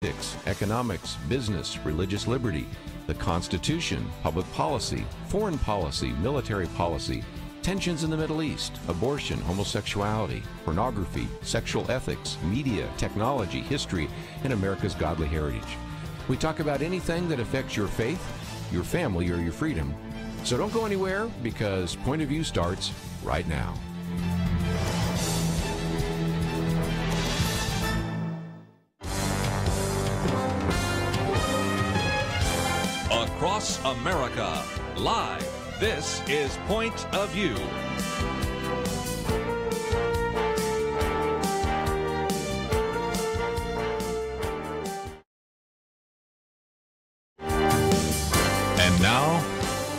politics, economics, business, religious liberty, the Constitution, public policy, foreign policy, military policy, tensions in the Middle East, abortion, homosexuality, pornography, sexual ethics, media, technology, history, and America's godly heritage. We talk about anything that affects your faith, your family, or your freedom. So don't go anywhere, because Point of View starts right now. Across America, live, this is Point of View. And now,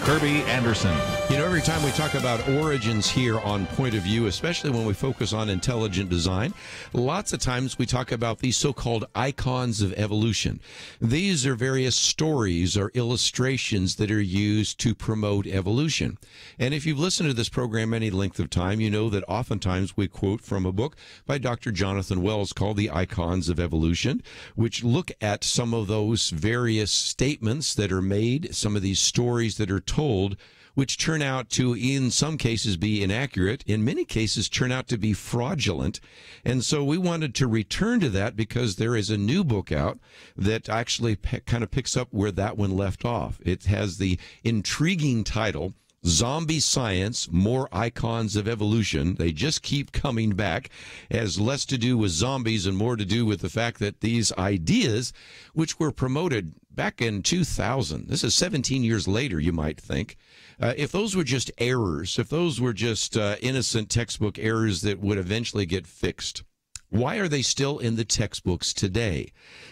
Kerby Anderson. You know, every time we talk about origins here on Point of View, especially when we focus on intelligent design, lots of times we talk about these so-called icons of evolution. These are various stories or illustrations that are used to promote evolution. And if you've listened to this program any length of time, you know that oftentimes we quote from a book by Dr. Jonathan Wells called The Icons of Evolution, which look at some of those various statements that are made, some of these stories that are told, which turn out to, in some cases, be inaccurate, in many cases turn out to be fraudulent. And so we wanted to return to that because there is a new book out that actually kind of picks up where that one left off. It has the intriguing title, Zombie Science, More Icons of Evolution. They just keep coming back. It has less to do with zombies and more to do with the fact that these ideas, which were promoted back in 2000, this is 17 years later, you might think, if those were just errors, if those were just innocent textbook errors that would eventually get fixed, why are they still in the textbooks today?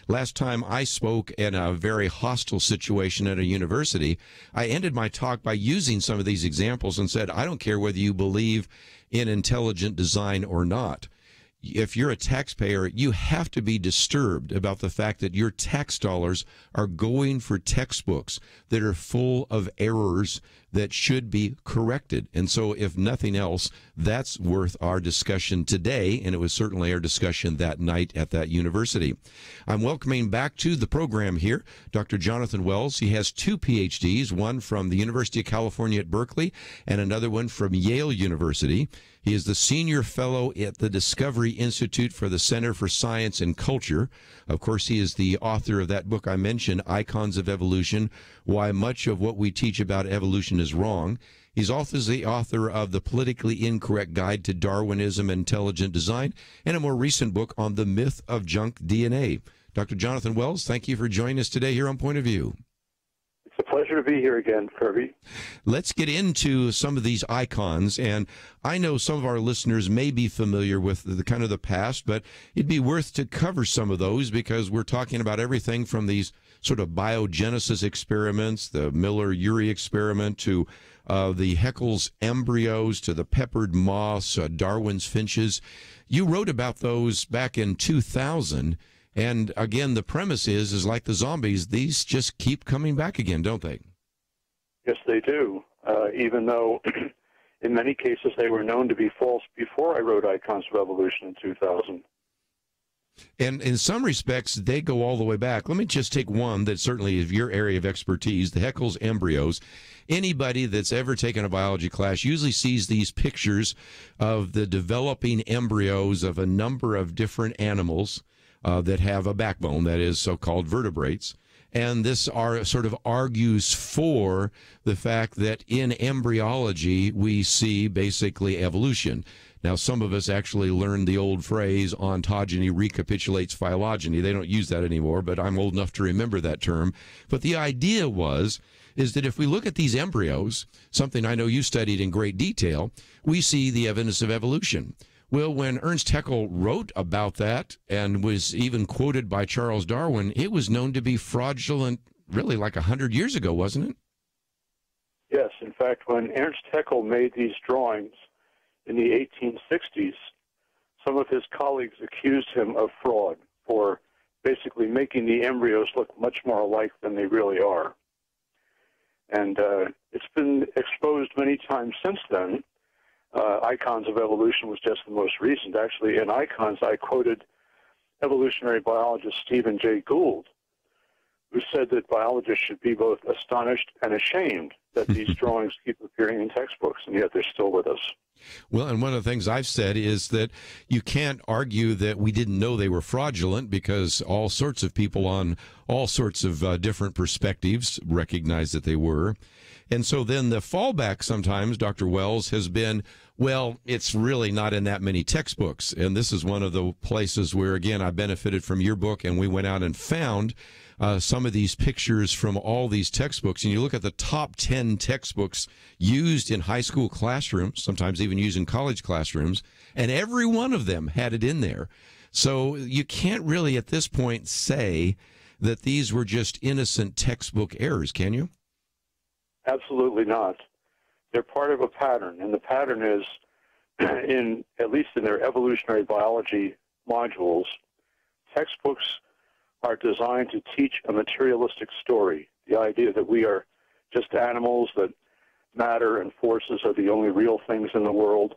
Last time I spoke in a very hostile situation at a university, I ended my talk by using some of these examples and said, I don't care whether you believe in intelligent design or not. If you're a taxpayer, you have to be disturbed about the fact that your tax dollars are going for textbooks that are full of errors that should be corrected. And so, if nothing else, that's worth our discussion today, and it was certainly our discussion that night at that university. I'm welcoming back to the program here Dr. Jonathan Wells. He has two PhDs, one from the University of California at Berkeley and another one from Yale University. He is the senior fellow at the Discovery Institute for the Center for Science and Culture. Of course, he is the author of that book I mentioned, Icons of Evolution, Why Much of What We Teach About Evolution is Wrong. He's also the author of The Politically Incorrect Guide to Darwinism and Intelligent Design, and a more recent book on the myth of junk DNA. Dr. Jonathan Wells, thank you for joining us today here on Point of View. It's a pleasure to be here again, Kerby. Let's get into some of these icons, and I know some of our listeners may be familiar with the kind of the past, but it'd be worth to cover some of those because we're talking about everything from these sort of biogenesis experiments, the Miller-Urey experiment, to the Haeckel's embryos, to the peppered moths, Darwin's finches. You wrote about those back in 2000. And again, the premise is like the zombies, these just keep coming back again, don't they? Yes, they do. Even though in many cases they were known to be false before I wrote Icons of Evolution in 2000. And in some respects, they go all the way back. Let me just take one that certainly is your area of expertise, the Haeckel's embryos. Anybody that's ever taken a biology class usually sees these pictures of the developing embryos of a number of different animals that have a backbone, that is so-called vertebrates. And this sort of argues for the fact that in embryology, we see basically evolution. Now, some of us actually learned the old phrase, ontogeny recapitulates phylogeny. They don't use that anymore, but I'm old enough to remember that term. But the idea is that if we look at these embryos, something I know you studied in great detail, we see the evidence of evolution. Well, when Ernst Haeckel wrote about that and was even quoted by Charles Darwin, it was known to be fraudulent really like 100 years ago, wasn't it? Yes. In fact, when Ernst Haeckel made these drawings in the 1860s, some of his colleagues accused him of fraud for basically making the embryos look much more alike than they really are. And it's been exposed many times since then. Icons of Evolution was just the most recent. Actually, in Icons, I quoted evolutionary biologist Stephen Jay Gould, who said that biologists should be both astonished and ashamed that these drawings keep appearing in textbooks, and yet they're still with us. Well, and one of the things I've said is that you can't argue that we didn't know they were fraudulent, because all sorts of people on all sorts of different perspectives recognize that they were. And so then the fallback sometimes, Dr. Wells, has been, well, it's really not in that many textbooks. And this is one of the places where, again, I benefited from your book, and we went out and found some of these pictures from all these textbooks. And you look at the top 10 textbooks used in high school classrooms, sometimes even used in college classrooms, and every one of them had it in there. So you can't really at this point say that these were just innocent textbook errors, can you? Absolutely not. They're part of a pattern, and the pattern is, at least in their evolutionary biology modules, textbooks are designed to teach a materialistic story, the idea that we are just animals, that matter and forces are the only real things in the world.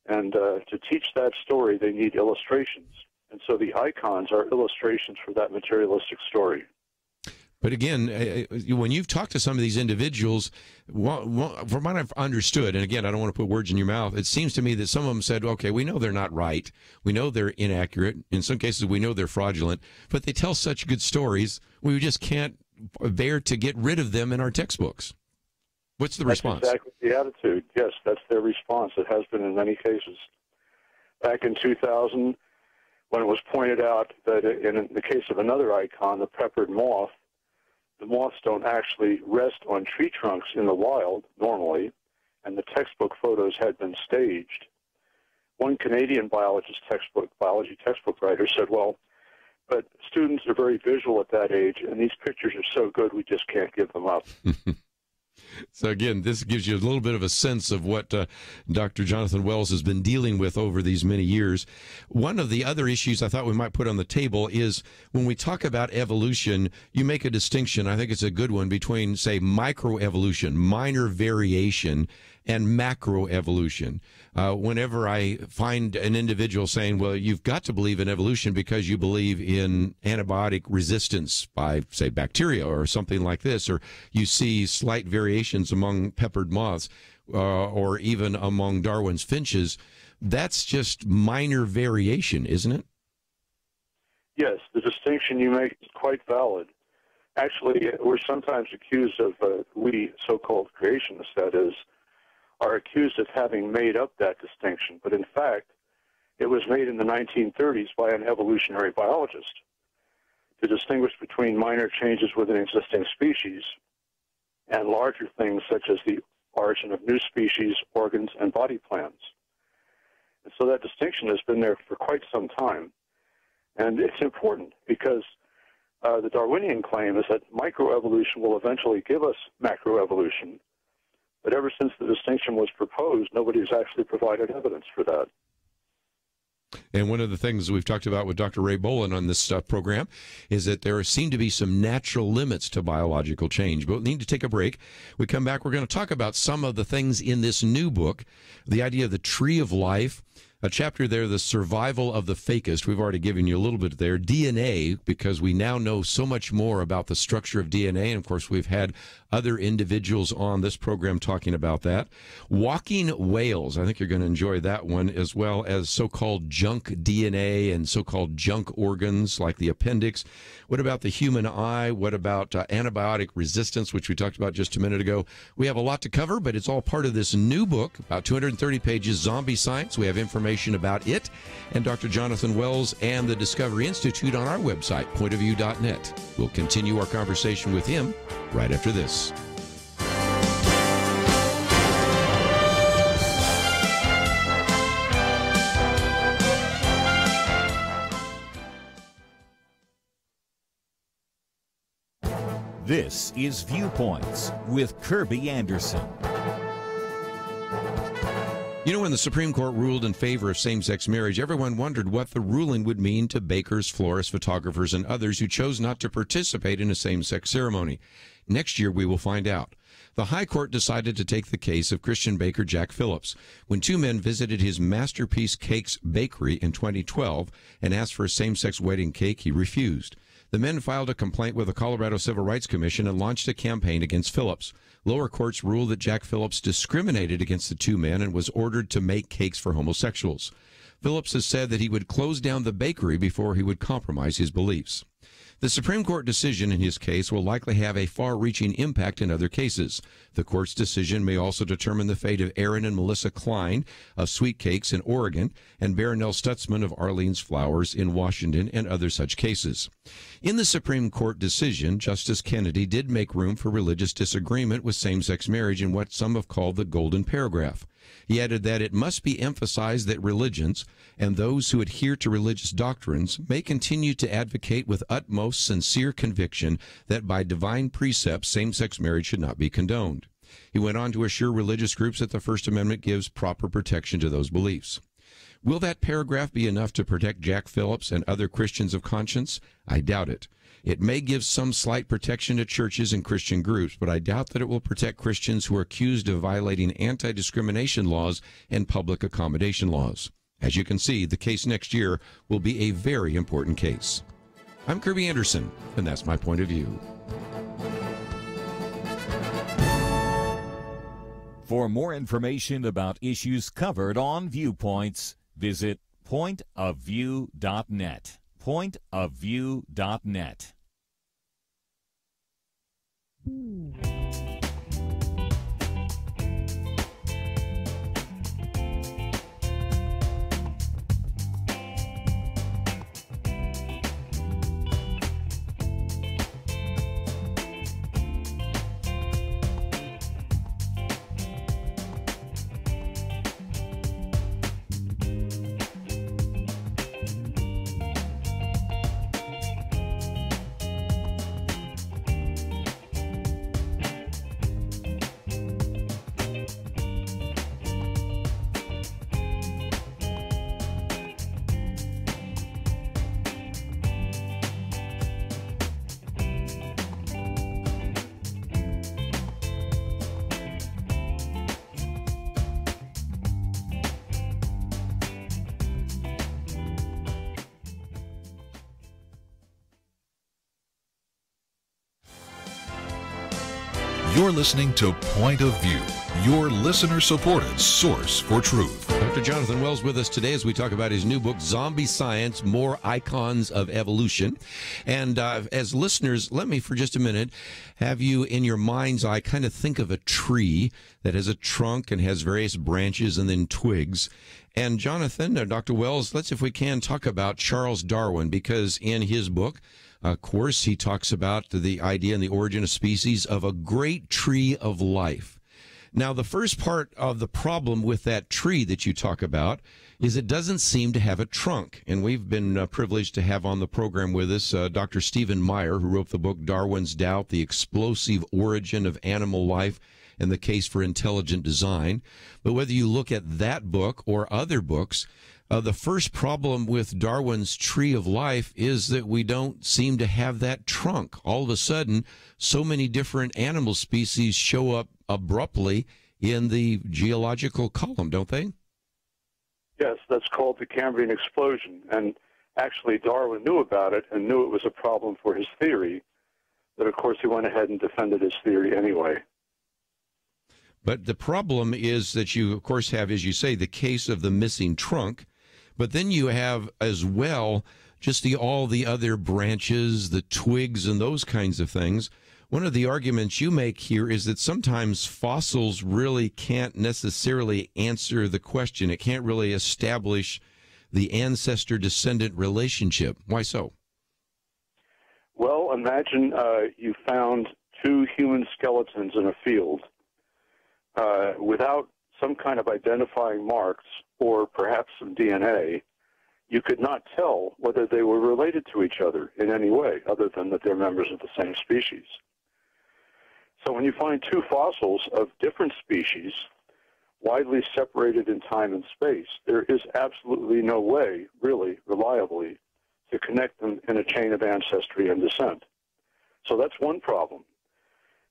And to teach that story, they need illustrations. And so the icons are illustrations for that materialistic story. But again, when you've talked to some of these individuals, from what I've understood, and again, I don't want to put words in your mouth, it seems to me that some of them said, okay, we know they're not right. We know they're inaccurate. In some cases, we know they're fraudulent. But they tell such good stories, we just can't bear to get rid of them in our textbooks. What's the response? That's exactly the attitude. Yes, that's their response. It has been in many cases. Back in 2000, when it was pointed out that in the case of another icon, the peppered moth, the moths don't actually rest on tree trunks in the wild normally, and the textbook photos had been staged. One Canadian biology textbook writer said, well, but students are very visual at that age, and these pictures are so good we just can't give them up. So again, this gives you a little bit of a sense of what Dr. Jonathan Wells has been dealing with over these many years. One of the other issues I thought we might put on the table is when we talk about evolution, you make a distinction, I think it's a good one, between, say, microevolution, minor variation, and macroevolution. Whenever I find an individual saying, well, you've got to believe in evolution because you believe in antibiotic resistance by, say, bacteria or something like this, or you see slight variations among peppered moths or even among Darwin's finches, that's just minor variation, isn't it? Yes, the distinction you make is quite valid. Actually, we're sometimes accused of, we so-called creationists, that is, are accused of having made up that distinction. But in fact, it was made in the 1930s by an evolutionary biologist to distinguish between minor changes within existing species and larger things such as the origin of new species, organs, and body plans. And so that distinction has been there for quite some time. And it's important because the Darwinian claim is that microevolution will eventually give us macroevolution. But ever since the distinction was proposed, nobody has actually provided evidence for that. And one of the things we've talked about with Dr. Ray Boland on this program is that there seem to be some natural limits to biological change. But we need to take a break. We come back, we're going to talk about some of the things in this new book, the idea of the tree of life, a chapter there, the survival of the fakest. We've already given you a little bit there. DNA, because we now know so much more about the structure of DNA. And, of course, we've had other individuals on this program talking about that. Walking whales. I think you're going to enjoy that one, as well as so-called junk DNA and so-called junk organs like the appendix. What about the human eye? What about antibiotic resistance, which we talked about just a minute ago? We have a lot to cover, but it's all part of this new book, about 230 pages, Zombie Science. We have information about it and Dr. Jonathan Wells and the Discovery Institute on our website, pointofview.net. We'll continue our conversation with him right after this. This is Viewpoints with Kerby Anderson. You know, when the Supreme Court ruled in favor of same-sex marriage, everyone wondered what the ruling would mean to bakers, florists, photographers, and others who chose not to participate in a same-sex ceremony. Next year, we will find out. the High Court decided to take the case of Christian baker Jack Phillips when two men visited his Masterpiece Cakes bakery in 2012 and asked for a same-sex wedding cake. He refused. The men filed a complaint with the Colorado Civil Rights Commission and launched a campaign against Phillips. Lower courts ruled that Jack Phillips discriminated against the two men and was ordered to make cakes for homosexuals. Phillips has said that he would close down the bakery before he would compromise his beliefs. The Supreme Court decision in his case will likely have a far-reaching impact in other cases. The court's decision may also determine the fate of Aaron and Melissa Klein of Sweet Cakes in Oregon and Baronell Stutzman of Arlene's Flowers in Washington and other such cases. In the Supreme Court decision, Justice Kennedy did make room for religious disagreement with same-sex marriage in what some have called the golden paragraph. He added that it must be emphasized that religions and those who adhere to religious doctrines may continue to advocate with utmost sincere conviction that by divine precepts same-sex marriage should not be condoned. He went on to assure religious groups that the First Amendment gives proper protection to those beliefs. Will that paragraph be enough to protect Jack Phillips and other Christians of conscience? I doubt it. It may give some slight protection to churches and Christian groups, but I doubt that it will protect Christians who are accused of violating anti-discrimination laws and public accommodation laws. As you can see, the case next year will be a very important case. I'm Kerby Anderson, and that's my point of view. For more information about issues covered on Viewpoints, visit pointofview.net. Pointofview.net. You're listening to Point of View, your listener-supported source for truth. Dr. Jonathan Wells with us today as we talk about his new book, Zombie Science, More Icons of Evolution. And as listeners, let me for just a minute have you in your mind's eye kind of think of a tree that has a trunk and has various branches and then twigs. And Jonathan, Dr. Wells, let's, if we can, talk about Charles Darwin, because in his book, of course, he talks about the idea and the origin of species of a great tree of life. Now, the first part of the problem with that tree that you talk about is it doesn't seem to have a trunk. And we've been privileged to have on the program with us Dr. Stephen Meyer, who wrote the book Darwin's Doubt, The Explosive Origin of Animal Life and the Case for Intelligent Design. But whether you look at that book or other books, the first problem with Darwin's tree of life is that we don't seem to have that trunk. All of a sudden, so many different animal species show up abruptly in the geological column, don't they? Yes, that's called the Cambrian explosion. And actually, Darwin knew about it and knew it was a problem for his theory. But of course, he went ahead and defended his theory anyway. But the problem is that you, of course, have, as you say, the case of the missing trunk. But then you have as well just all the other branches, the twigs, and those kinds of things. One of the arguments you make here is that sometimes fossils really can't necessarily answer the question. It can't really establish the ancestor-descendant relationship. Why so? Well, imagine you found two human skeletons in a field without some kind of identifying marks or perhaps some DNA. You could not tell whether they were related to each other in any way other than that they're members of the same species. So when you find two fossils of different species, widely separated in time and space, there is absolutely no way, really, reliably, to connect them in a chain of ancestry and descent. So that's one problem.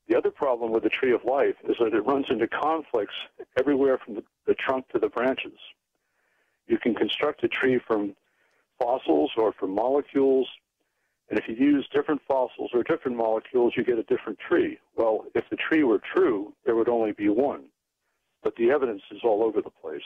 The other problem with the tree of life is that it runs into conflicts everywhere from the trunk to the branches. You can construct a tree from fossils or from molecules, and if you use different fossils or different molecules, you get a different tree. Well, if the tree were true, there would only be one, but the evidence is all over the place.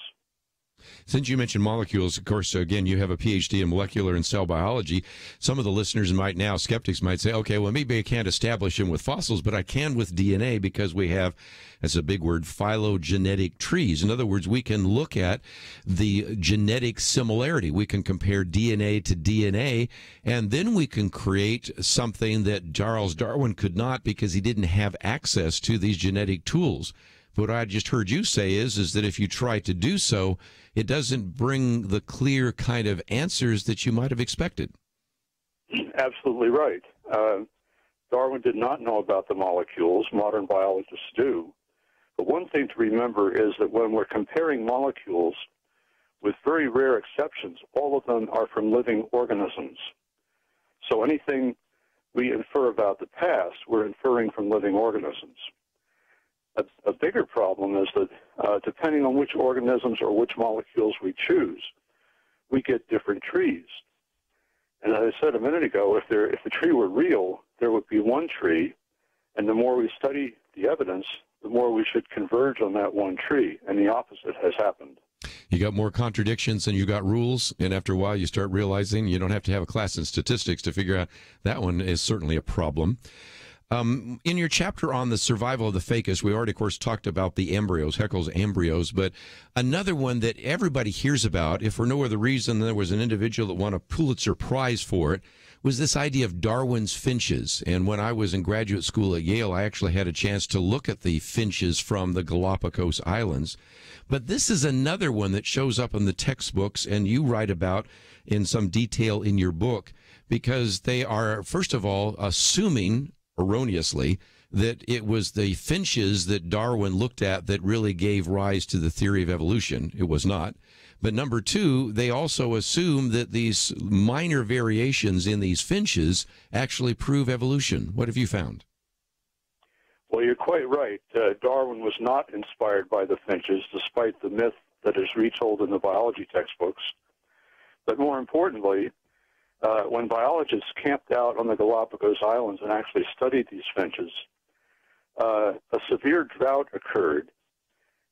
Since you mentioned molecules, of course, again, you have a PhD in molecular and cell biology. Some of the listeners might now, skeptics might say, okay, well, maybe I can't establish them with fossils, but I can with DNA because we have, that's a big word, phylogenetic trees. In other words, we can look at the genetic similarity. We can compare DNA to DNA, and then we can create something that Charles Darwin could not because he didn't have access to these genetic tools. What I just heard you say is that if you try to do so, it doesn't bring the clear kind of answers that you might have expected. Absolutely right. Darwin did not know about the molecules. Modern biologists do. But one thing to remember is that when we're comparing molecules, with very rare exceptions, all of them are from living organisms. So anything we infer about the past, we're inferring from living organisms. A bigger problem is that depending on which organisms or which molecules we choose, we get different trees. And as I said a minute ago, if the tree were real, there would be one tree, and the more we study the evidence, the more we should converge on that one tree, and the opposite has happened. You got more contradictions than you got rules, and after a while you start realizing you don't have to have a class in statistics to figure out that one is certainly a problem. In your chapter on the survival of the ficus, we already, of course, talked about the embryos, Haeckel's embryos, but another one that everybody hears about, if for no other reason there was an individual that won a Pulitzer Prize for it, was this idea of Darwin's finches. And when I was in graduate school at Yale, I actually had a chance to look at the finches from the Galapagos Islands. But this is another one that shows up in the textbooks, and you write about in some detail in your book, because they are, first of all, assuming erroneously that it was the finches that Darwin looked at that really gave rise to the theory of evolution. It was not. But number two, they also assume that these minor variations in these finches actually prove evolution. What have you found? Well, you're quite right. Darwin was not inspired by the finches, despite the myth that is retold in the biology textbooks. But more importantly, when biologists camped out on the Galapagos Islands and actually studied these finches, a severe drought occurred.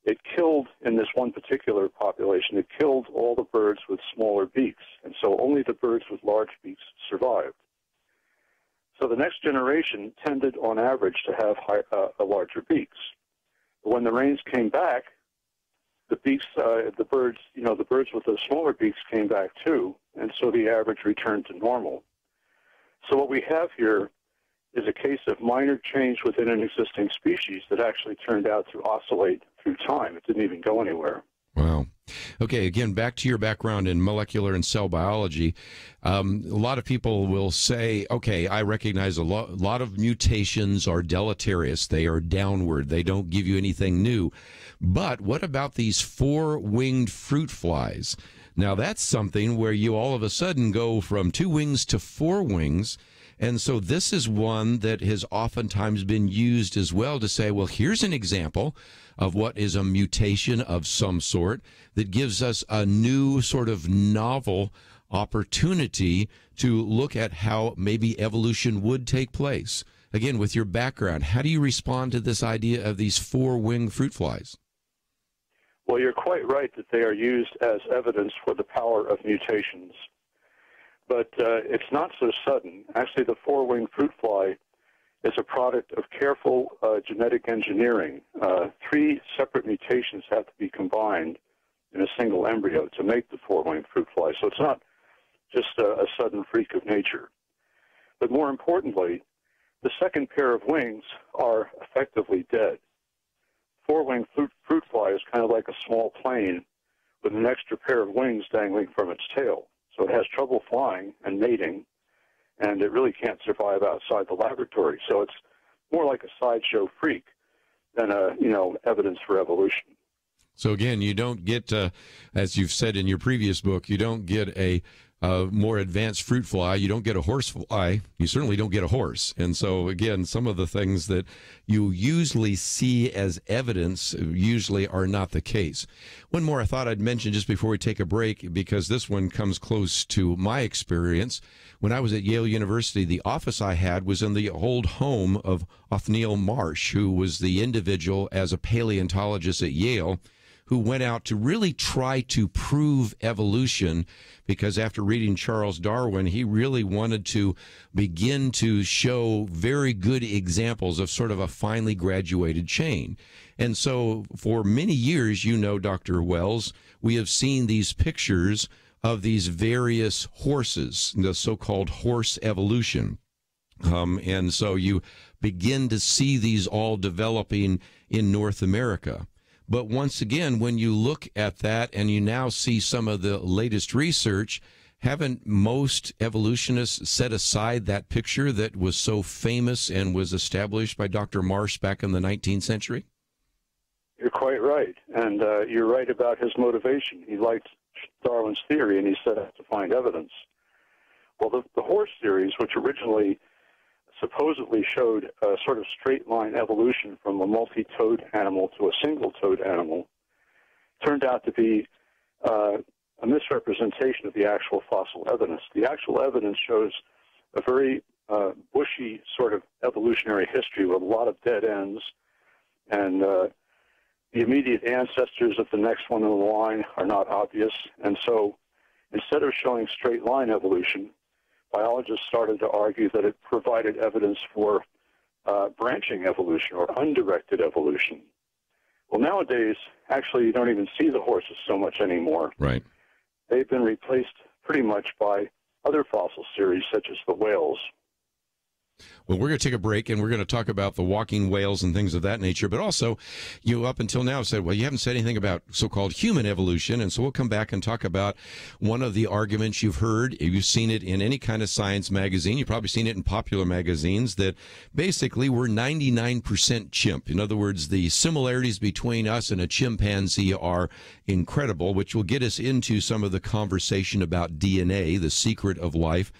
It killed, in this one particular population, it killed all the birds with smaller beaks, and so only the birds with large beaks survived. So the next generation tended, on average, to have larger beaks. But when the rains came back, the beaks, the birds with the smaller beaks came back too, and so the average returned to normal. So what we have here is a case of minor change within an existing species that actually turned out to oscillate through time. It didn't even go anywhere. Wow. Okay, again, back to your background in molecular and cell biology. A lot of people will say, okay, I recognize a lot of mutations are deleterious. They are downward. They don't give you anything new. But what about these four-winged fruit flies? Now, that's something where you all of a sudden go from 2 wings to 4 wings. And so this is one that has oftentimes been used as well to say, well, here's an example of what is a mutation of some sort that gives us a new sort of novel opportunity to look at how maybe evolution would take place. Again, with your background, how do you respond to this idea of these 4-winged fruit flies? Well, you're quite right that they are used as evidence for the power of mutations. But it's not so sudden. Actually, the 4-winged fruit fly is a product of careful genetic engineering. 3 separate mutations have to be combined in a single embryo to make the 4-winged fruit fly. So it's not just a sudden freak of nature. But more importantly, the second pair of wings are effectively dead. 4-winged fruit fly is kind of like a small plane with an extra pair of wings dangling from its tail. So it has trouble flying and mating, and it really can't survive outside the laboratory. So it's more like a sideshow freak than evidence for evolution. So again, you don't get, as you've said in your previous book, you don't get a more advanced fruit fly. You don't get a horse fly. You certainly don't get a horse. And so, again, some of the things that you usually see as evidence usually are not the case. One more I thought I'd mention just before we take a break, because this one comes close to my experience. When I was at Yale University, the office I had was in the old home of Othniel Marsh, who was the individual as a paleontologist at Yale who went out to really try to prove evolution, because after reading Charles Darwin, he really wanted to begin to show very good examples of sort of a finely graduated chain. And so for many years, you know, Dr. Wells, we have seen these pictures of these various horses, the so-called horse evolution. And so you begin to see these all developing in North America. But once again, when you look at that and you now see some of the latest research, haven't most evolutionists set aside that picture that was so famous and was established by Dr. Marsh back in the 19th century? You're quite right. And you're right about his motivation. He liked Darwin's theory, and he set out to find evidence. Well, the horse series, which originally supposedly showed a sort of straight line evolution from a multi-toed animal to a single-toed animal, turned out to be a misrepresentation of the actual fossil evidence. The actual evidence shows a very bushy sort of evolutionary history with a lot of dead ends, and the immediate ancestors of the next one in the line are not obvious. And so instead of showing straight line evolution, biologists started to argue that it provided evidence for branching evolution or undirected evolution. Well, nowadays, actually, you don't even see the horses so much anymore. Right. They've been replaced pretty much by other fossil series, such as the whales. Well, we're going to take a break, and we're going to talk about the walking whales and things of that nature. But also, you up until now said, well, you haven't said anything about so-called human evolution. And so we'll come back and talk about one of the arguments you've heard. You've seen it in any kind of science magazine. You've probably seen it in popular magazines, that basically we're 99% chimp. In other words, the similarities between us and a chimpanzee are incredible, which will get us into some of the conversation about DNA, the secret of life.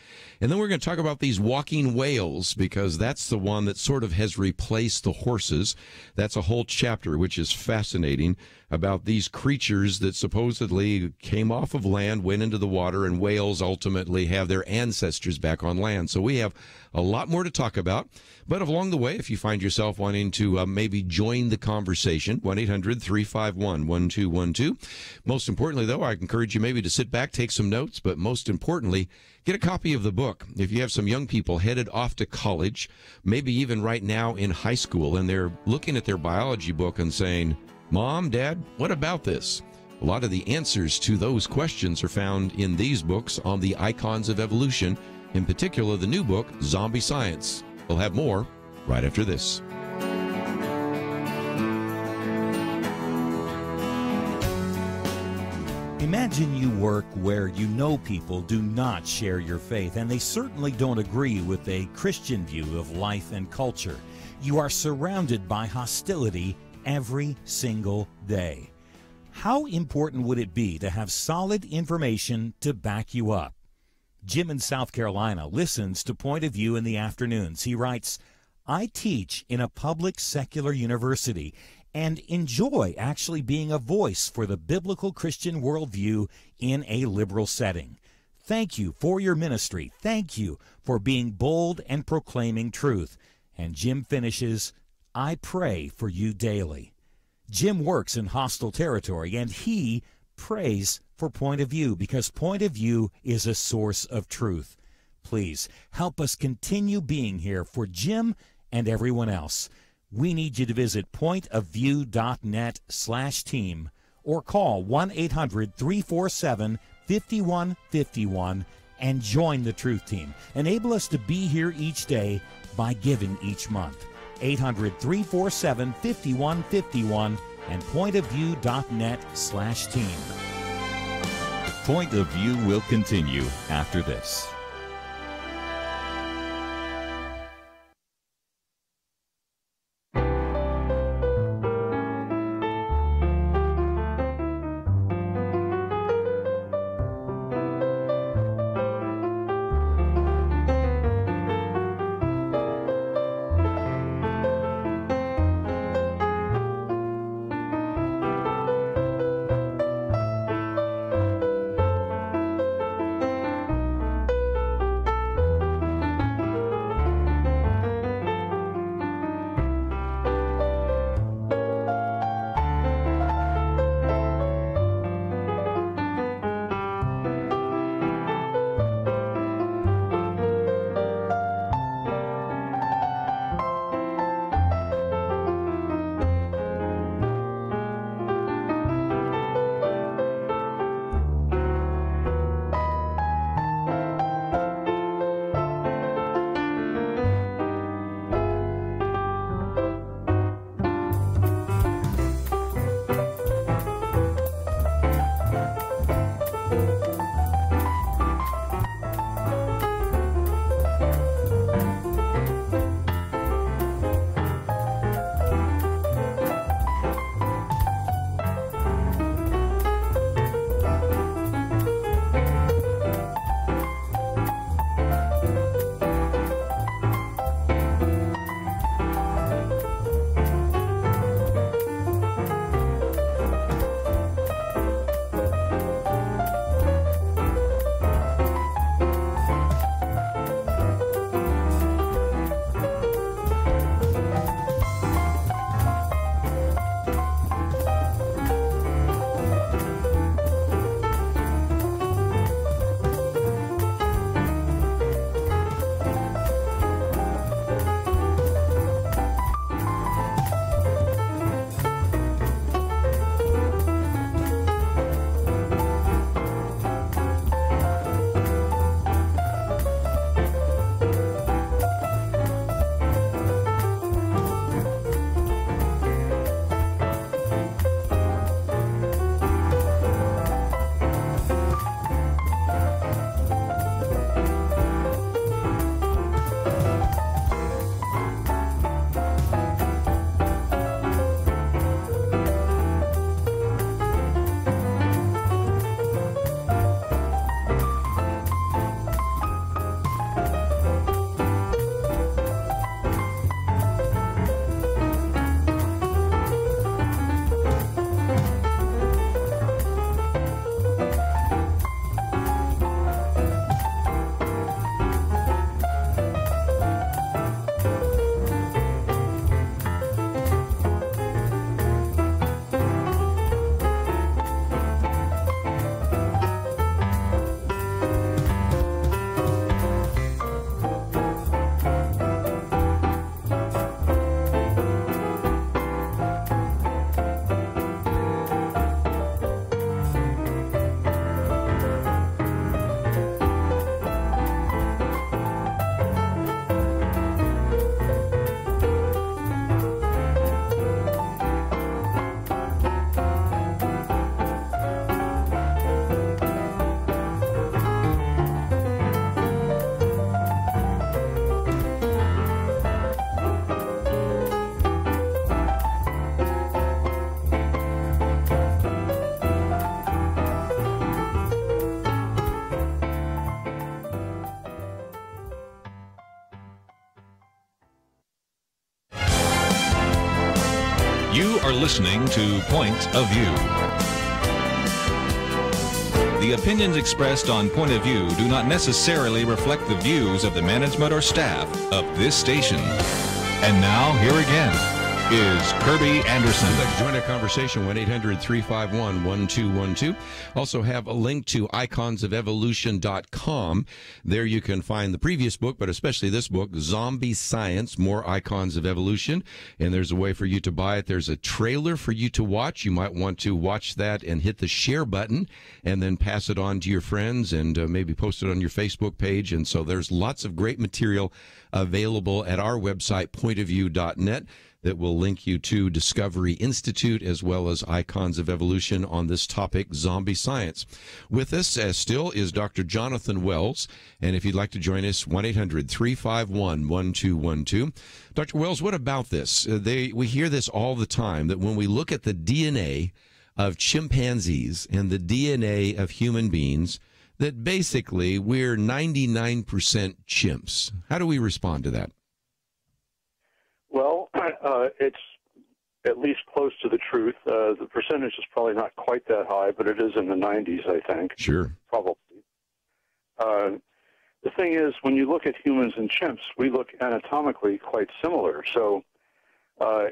And then we're going to talk about these walking whales, because that's the one that sort of has replaced the horses. That's a whole chapter, which is fascinating, about these creatures that supposedly came off of land, went into the water, and whales ultimately have their ancestors back on land. So we have a lot more to talk about. But along the way, if you find yourself wanting to maybe join the conversation, 1-800-351-1212. Most importantly, though, I encourage you maybe to sit back, take some notes, but most importantly, get a copy of the book. If you have some young people headed off to college, maybe even right now in high school, and they're looking at their biology book and saying, Mom, Dad, what about this? A lot of the answers to those questions are found in these books on the icons of evolution, in particular the new book, Zombie Science. We'll have more right after this. Imagine you work where you know people do not share your faith, and they certainly don't agree with a Christian view of life and culture. You are surrounded by hostility every single day. How important would it be to have solid information to back you up? Jim in South Carolina listens to Point of View in the afternoons. He writes, I teach in a public secular university and enjoy actually being a voice for the biblical Christian worldview in a liberal setting. Thank you for your ministry. Thank you for being bold and proclaiming truth. And Jim finishes, I pray for you daily. Jim works in hostile territory, and he prays for Point of View because Point of View is a source of truth. Please help us continue being here for Jim and everyone else. We need you to visit pointofview.net/team or call 1-800-347-5151 and join the Truth Team. Enable us to be here each day by giving each month. 800-347-5151 and pointofview.net/team. Point of View will continue after this. are listening to Point of View. The opinions expressed on Point of View do not necessarily reflect the views of the management or staff of this station. And now, here again is Kerby Anderson. Join our conversation, 1-800-351-1212. Also have a link to iconsofevolution.com. There you can find the previous book, but especially this book, Zombie Science, More Icons of Evolution. And there's a way for you to buy it. There's a trailer for you to watch. You might want to watch that and hit the share button and then pass it on to your friends and maybe post it on your Facebook page. And so there's lots of great material available at our website, pointofview.net. that will link you to Discovery Institute as well as Icons of Evolution on this topic, zombie science. With us still is Dr. Jonathan Wells, and if you'd like to join us, 1-800-351-1212. Dr. Wells, what about this? We hear this all the time, that when we look at the DNA of chimpanzees and the DNA of human beings, that basically we're 99% chimps. How do we respond to that? Well, it's at least close to the truth. The percentage is probably not quite that high, but it is in the 90s, I think. Sure. Probably. The thing is, when you look at humans and chimps, we look anatomically quite similar. So,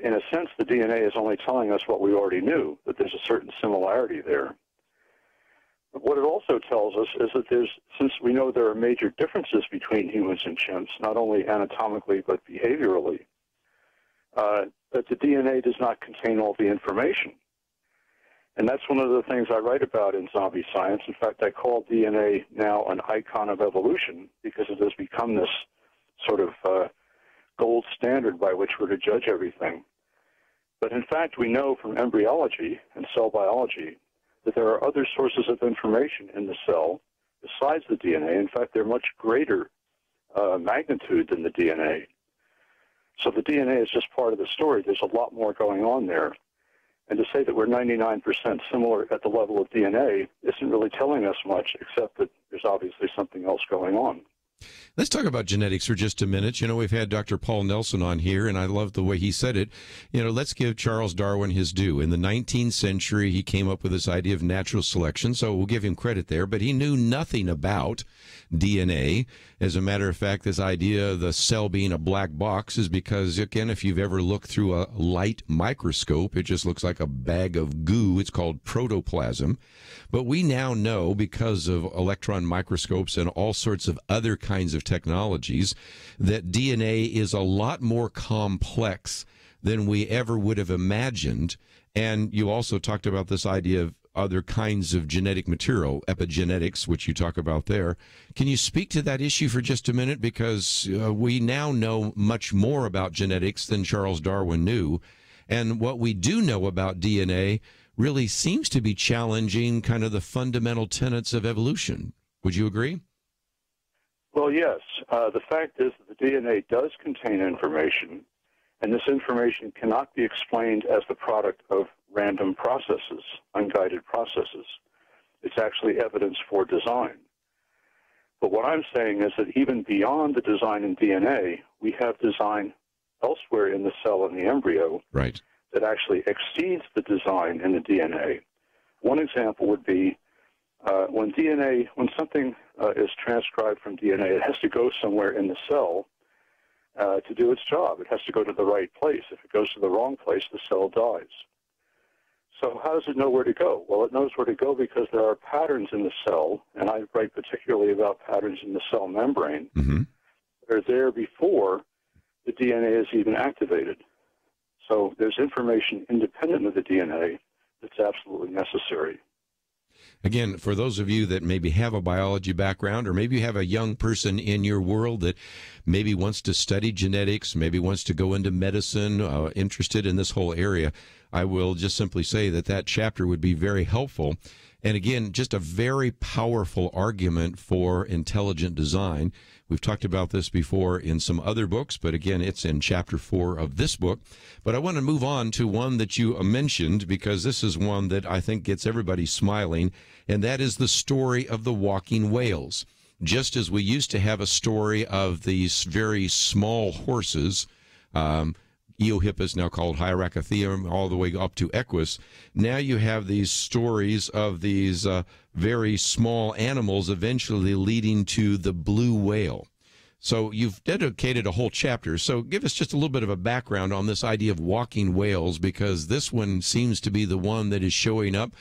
in a sense, the DNA is only telling us what we already knew, that there's a certain similarity there. But what it also tells us is that since we know there are major differences between humans and chimps, not only anatomically but behaviorally, that the DNA does not contain all the information. And that's one of the things I write about in Zombie Science. In fact, I call DNA now an icon of evolution because it has become this sort of gold standard by which we're to judge everything. But in fact, we know from embryology and cell biology that there are other sources of information in the cell besides the DNA. In fact, they're much greater magnitude than the DNA. So the DNA is just part of the story. There's a lot more going on there. And to say that we're 99% similar at the level of DNA isn't really telling us much, except that there's obviously something else going on. Let's talk about genetics for just a minute. You know, we've had Dr. Paul Nelson on here, and I love the way he said it. You know, let's give Charles Darwin his due. In the 19th century, he came up with this idea of natural selection, so we'll give him credit there, but he knew nothing about DNA. As a matter of fact, this idea of the cell being a black box is because, again, if you've ever looked through a light microscope, it just looks like a bag of goo. It's called protoplasm. But we now know, because of electron microscopes and all sorts of other kinds of technologies, that DNA is a lot more complex than we ever would have imagined. And you also talked about this idea of other kinds of genetic material, epigenetics, which you talk about there. Can you speak to that issue for just a minute? Because we now know much more about genetics than Charles Darwin knew. And what we do know about DNA really seems to be challenging kind of the fundamental tenets of evolution. Would you agree? Well, yes. The fact is that the DNA does contain information, and this information cannot be explained as the product of random processes, unguided processes. It's actually evidence for design. But what I'm saying is that even beyond the design in DNA, we have design elsewhere in the cell and the embryo right. that actually exceeds the design in the DNA. One example would be when something is transcribed from DNA, it has to go somewhere in the cell to do its job. It has to go to the right place. If it goes to the wrong place, the cell dies. So how does it know where to go? Well, it knows where to go because there are patterns in the cell, and I write particularly about patterns in the cell membrane, that are there before the DNA is even activated. So there's information independent of the DNA that's absolutely necessary. Again, for those of you that maybe have a biology background, or maybe you have a young person in your world that maybe wants to study genetics, maybe wants to go into medicine, interested in this whole area, I will just simply say that that chapter would be very helpful. And again, just a very powerful argument for intelligent design. We've talked about this before in some other books, but again, it's in chapter 4 of this book. But I want to move on to one that you mentioned, because this is one that I think gets everybody smiling, and that is the story of the walking whales. Just as we used to have a story of these very small horses Eohippus, now called Hyracotheum, all the way up to Equus. Now you have these stories of these very small animals eventually leading to the blue whale. So you've dedicated a whole chapter. So give us just a little bit of a background on this idea of walking whales, because this one seems to be the one that is showing up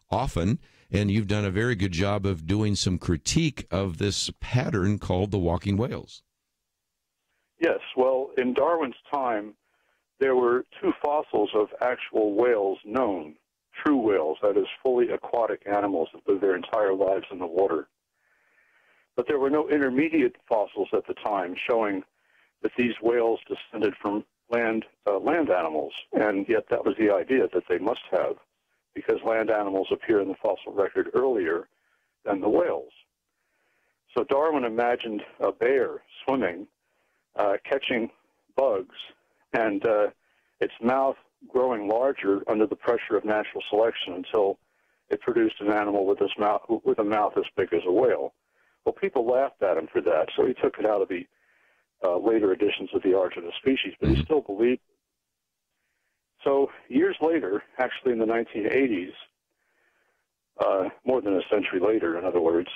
often, and you've done a very good job of doing some critique of this pattern called the walking whales. Yes, well, in Darwin's time, there were 2 fossils of actual whales known, true whales, that is, fully aquatic animals that live their entire lives in the water. But there were no intermediate fossils at the time showing that these whales descended from land animals, and yet that was the idea, that they must have, because land animals appear in the fossil record earlier than the whales. So Darwin imagined a bear swimming, catching bugs, and its mouth growing larger under the pressure of natural selection until it produced an animal with a mouth as big as a whale. Well, people laughed at him for that, so he took it out of the later editions of the Origin of Species, but he still believed it. So years later, actually in the 1980s, more than a century later, in other words,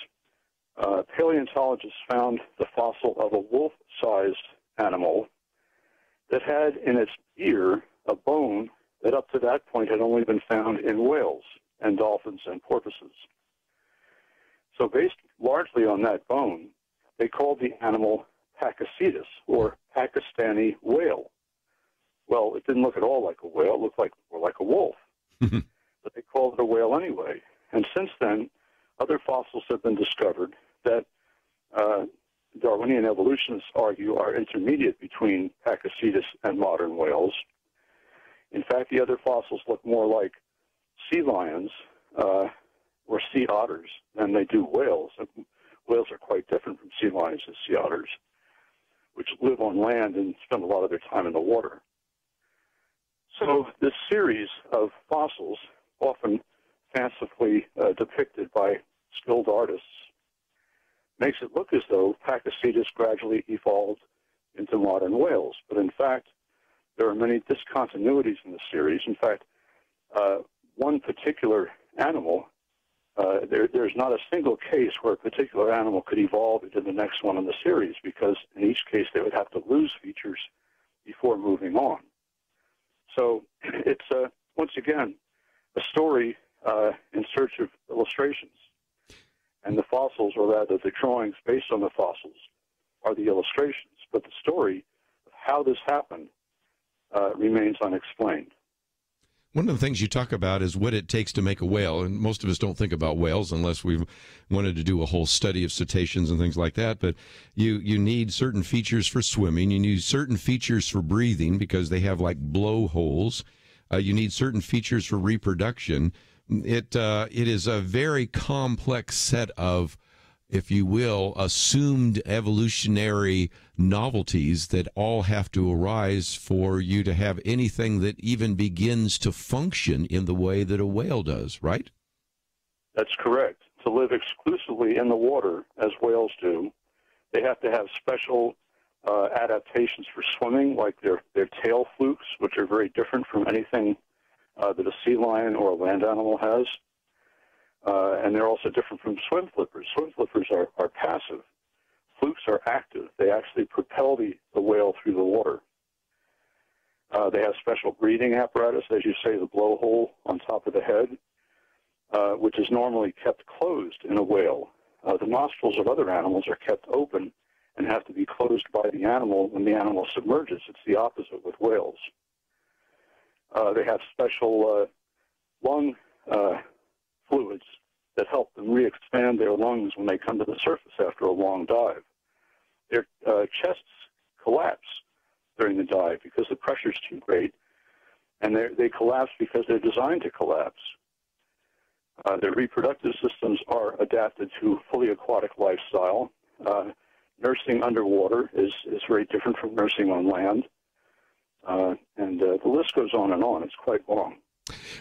paleontologists found the fossil of a wolf-sized animal that had in its ear a bone that up to that point had only been found in whales and dolphins and porpoises. So based largely on that bone, they called the animal Pakicetus, or Pakistani whale. Well, it didn't look at all like a whale. It looked more like a wolf. But they called it a whale anyway. And since then, other fossils have been discovered that Darwinian evolutionists argue are intermediate between Pakicetus and modern whales. In fact, the other fossils look more like sea lions or sea otters than they do whales. And whales are quite different from sea lions and sea otters, which live on land and spend a lot of their time in the water. So this series of fossils, often fancifully depicted by skilled artists, makes it look as though Pakicetus gradually evolved into modern whales. But in fact, there are many discontinuities in the series. In fact, one particular animal, there's not a single case where a particular animal could evolve into the next one in the series, because in each case they would have to lose features before moving on. So it's, once again, a story in search of illustrations. And the fossils, or rather the drawings based on the fossils, are the illustrations. But the story of how this happened remains unexplained. One of the things you talk about is what it takes to make a whale, and most of us don't think about whales unless we've wanted to do a whole study of cetaceans and things like that. But you need certain features for swimming. You need certain features for breathing because they have like blowholes. You need certain features for reproduction. It is a very complex set of, if you will, assumed evolutionary novelties that all have to arise for you to have anything that even begins to function in the way that a whale does, right? That's correct. To live exclusively in the water, as whales do, they have to have special adaptations for swimming, like their tail flukes, which are very different from anything that a sea lion or a land animal has. And they're also different from swim flippers. Swim flippers are passive. Flukes are active. They actually propel the whale through the water. They have special breathing apparatus, as you say, the blowhole on top of the head, which is normally kept closed in a whale. The nostrils of other animals are kept open and have to be closed by the animal when the animal submerges. It's the opposite with whales. They have special lung fluids that help them re-expand their lungs when they come to the surface after a long dive. Their chests collapse during the dive because the pressure is too great, and they collapse because they're designed to collapse. Their reproductive systems are adapted to fully aquatic lifestyle. Nursing underwater is very different from nursing on land. And the list goes on and on. It's quite long.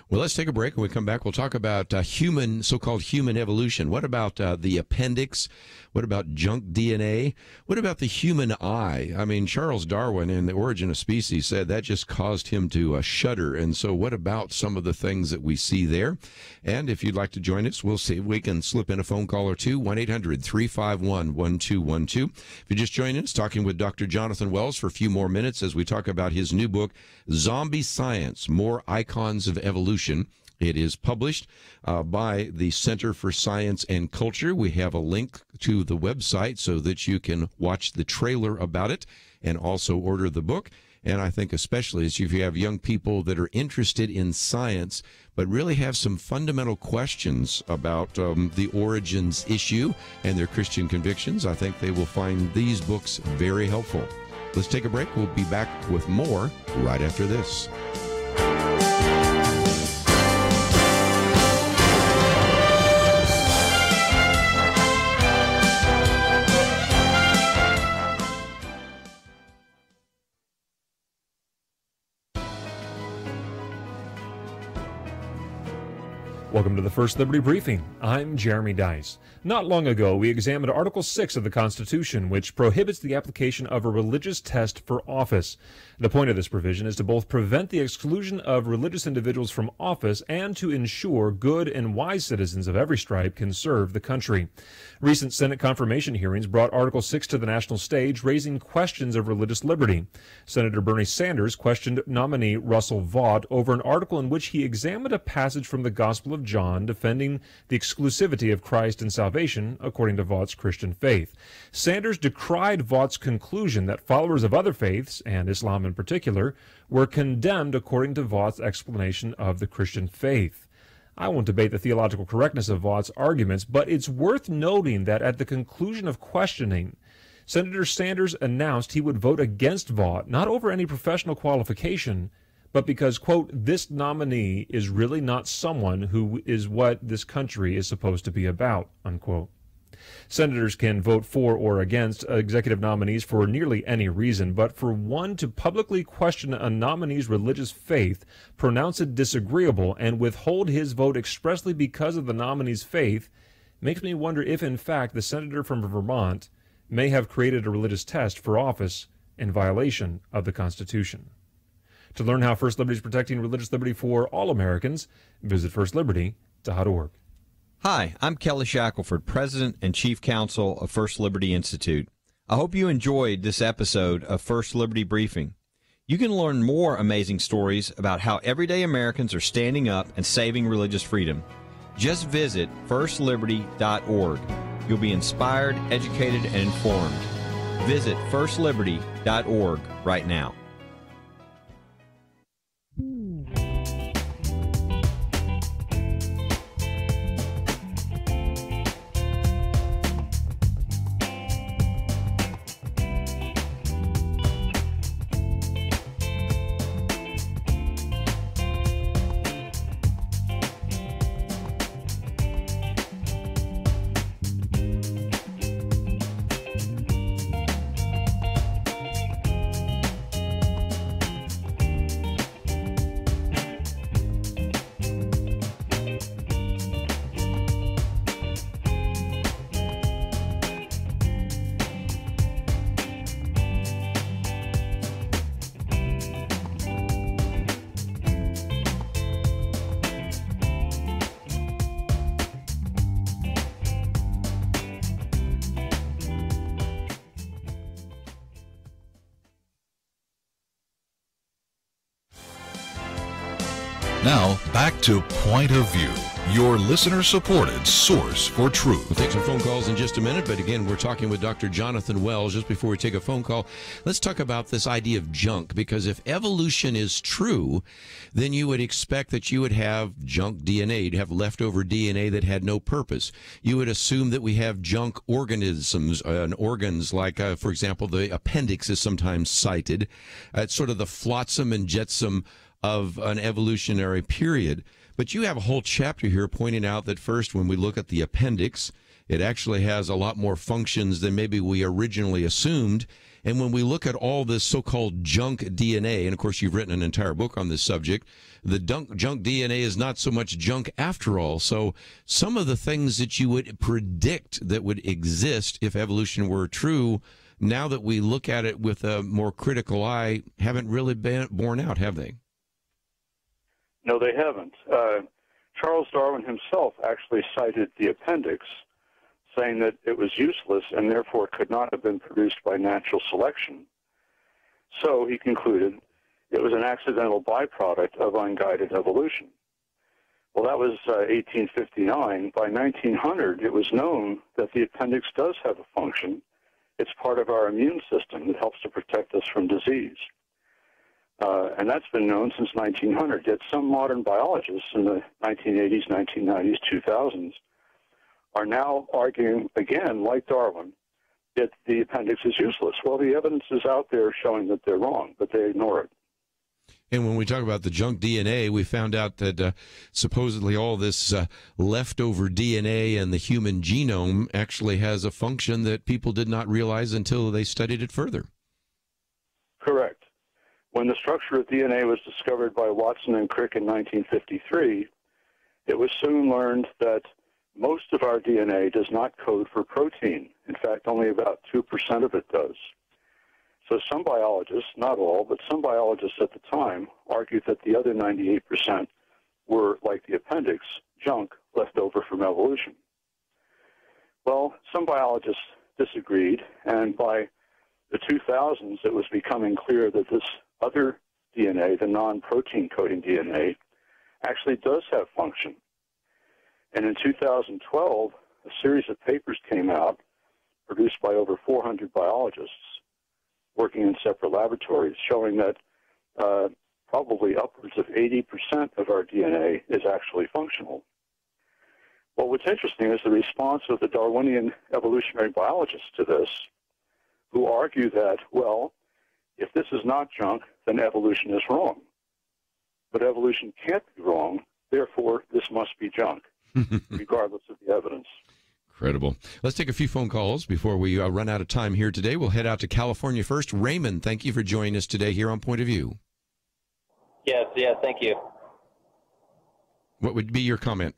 Well, let's take a break. When we come back, we'll talk about so-called human evolution. What about the appendix? What about junk DNA? What about the human eye? I mean, Charles Darwin in The Origin of Species said that just caused him to shudder. And so what about some of the things that we see there? And if you'd like to join us, we'll see if we can slip in a phone call or two, 1-800-351-1212. If you're just joining us, talking with Dr. Jonathan Wells for a few more minutes as we talk about his new book, Zombie Science, More Icons of Evolution. It is published by the Center for Science and Culture. We have a link to the website so that you can watch the trailer about it and also order the book. And I think especially if you have young people that are interested in science but really have some fundamental questions about the origins issue and their Christian convictions, I think they will find these books very helpful. Let's take a break. We'll be back with more right after this. Welcome to the First Liberty Briefing. I'm Jeremy Dice. Not long ago, we examined Article 6 of the Constitution, which prohibits the application of a religious test for office. The point of this provision is to both prevent the exclusion of religious individuals from office and to ensure good and wise citizens of every stripe can serve the country. Recent Senate confirmation hearings brought Article 6 to the national stage, raising questions of religious liberty. Senator Bernie Sanders questioned nominee Russell Vought over an article in which he examined a passage from the Gospel of John defending the exclusivity of Christ in salvation according to Vaught's Christian faith. Sanders decried Vaught's conclusion that followers of other faiths, and Islam in particular, were condemned according to Vaught's explanation of the Christian faith. I won't debate the theological correctness of Vaught's arguments, but it's worth noting that at the conclusion of questioning, Senator Sanders announced he would vote against Vaught, not over any professional qualification, but because, quote, this nominee is really not someone who is what this country is supposed to be about, unquote. Senators can vote for or against executive nominees for nearly any reason, but for one to publicly question a nominee's religious faith, pronounce it disagreeable, and withhold his vote expressly because of the nominee's faith makes me wonder if, in fact, the senator from Vermont may have created a religious test for office in violation of the Constitution. To learn how First Liberty is protecting religious liberty for all Americans, visit firstliberty.org. Hi, I'm Kelly Shackelford, President and Chief Counsel of First Liberty Institute. I hope you enjoyed this episode of First Liberty Briefing. You can learn more amazing stories about how everyday Americans are standing up and saving religious freedom. Just visit firstliberty.org. You'll be inspired, educated, and informed. Visit firstliberty.org right now. Now, back to Point of View, your listener-supported source for truth. We'll take some phone calls in just a minute, but again, we're talking with Dr. Jonathan Wells. Just before we take a phone call, let's talk about this idea of junk, because if evolution is true, then you would expect that you would have junk DNA. You'd have leftover DNA that had no purpose. You would assume that we have junk organisms and organs, like, for example, the appendix is sometimes cited. It's sort of the flotsam and jetsam of an evolutionary period. But you have a whole chapter here pointing out that first, when we look at the appendix, It actually has a lot more functions than maybe we originally assumed. And when we look at all this so-called junk DNA, and of course you've written an entire book on this subject, the junk DNA is not so much junk after all. So some of the things that you would predict that would exist if evolution were true, now that we look at it with a more critical eye, haven't really been borne out, have they? No, they haven't. Charles Darwin himself actually cited the appendix, saying that it was useless and therefore could not have been produced by natural selection. So he concluded it was an accidental byproduct of unguided evolution. Well, that was 1859. By 1900, it was known that the appendix does have a function. It's part of our immune system that helps to protect us from disease. And that's been known since 1900. Yet some modern biologists in the 1980s, 1990s, 2000s are now arguing, again, like Darwin, that the appendix is useless. Well, the evidence is out there showing that they're wrong, but they ignore it. And when we talk about the junk DNA, we found out that supposedly all this leftover DNA in the human genome actually has a function that people did not realize until they studied it further. Correct. When the structure of DNA was discovered by Watson and Crick in 1953, it was soon learned that most of our DNA does not code for protein. In fact, only about 2% of it does. So some biologists, not all, but some biologists at the time, argued that the other 98% were, like the appendix, junk left over from evolution. Well, some biologists disagreed, and by the 2000s, it was becoming clear that this other DNA, the non-protein coding DNA, actually does have function. And in 2012, a series of papers came out produced by over 400 biologists working in separate laboratories, showing that probably upwards of 80% of our DNA is actually functional. Well, what's interesting is the response of the Darwinian evolutionary biologists to this, who argue that, well, if this is not junk, then evolution is wrong. But evolution can't be wrong, therefore this must be junk, regardless of the evidence. Incredible. Let's take a few phone calls before we run out of time here today. We'll head out to California first. Raymond, thank you for joining us today here on Point of View. Yes, thank you. What would be your comment?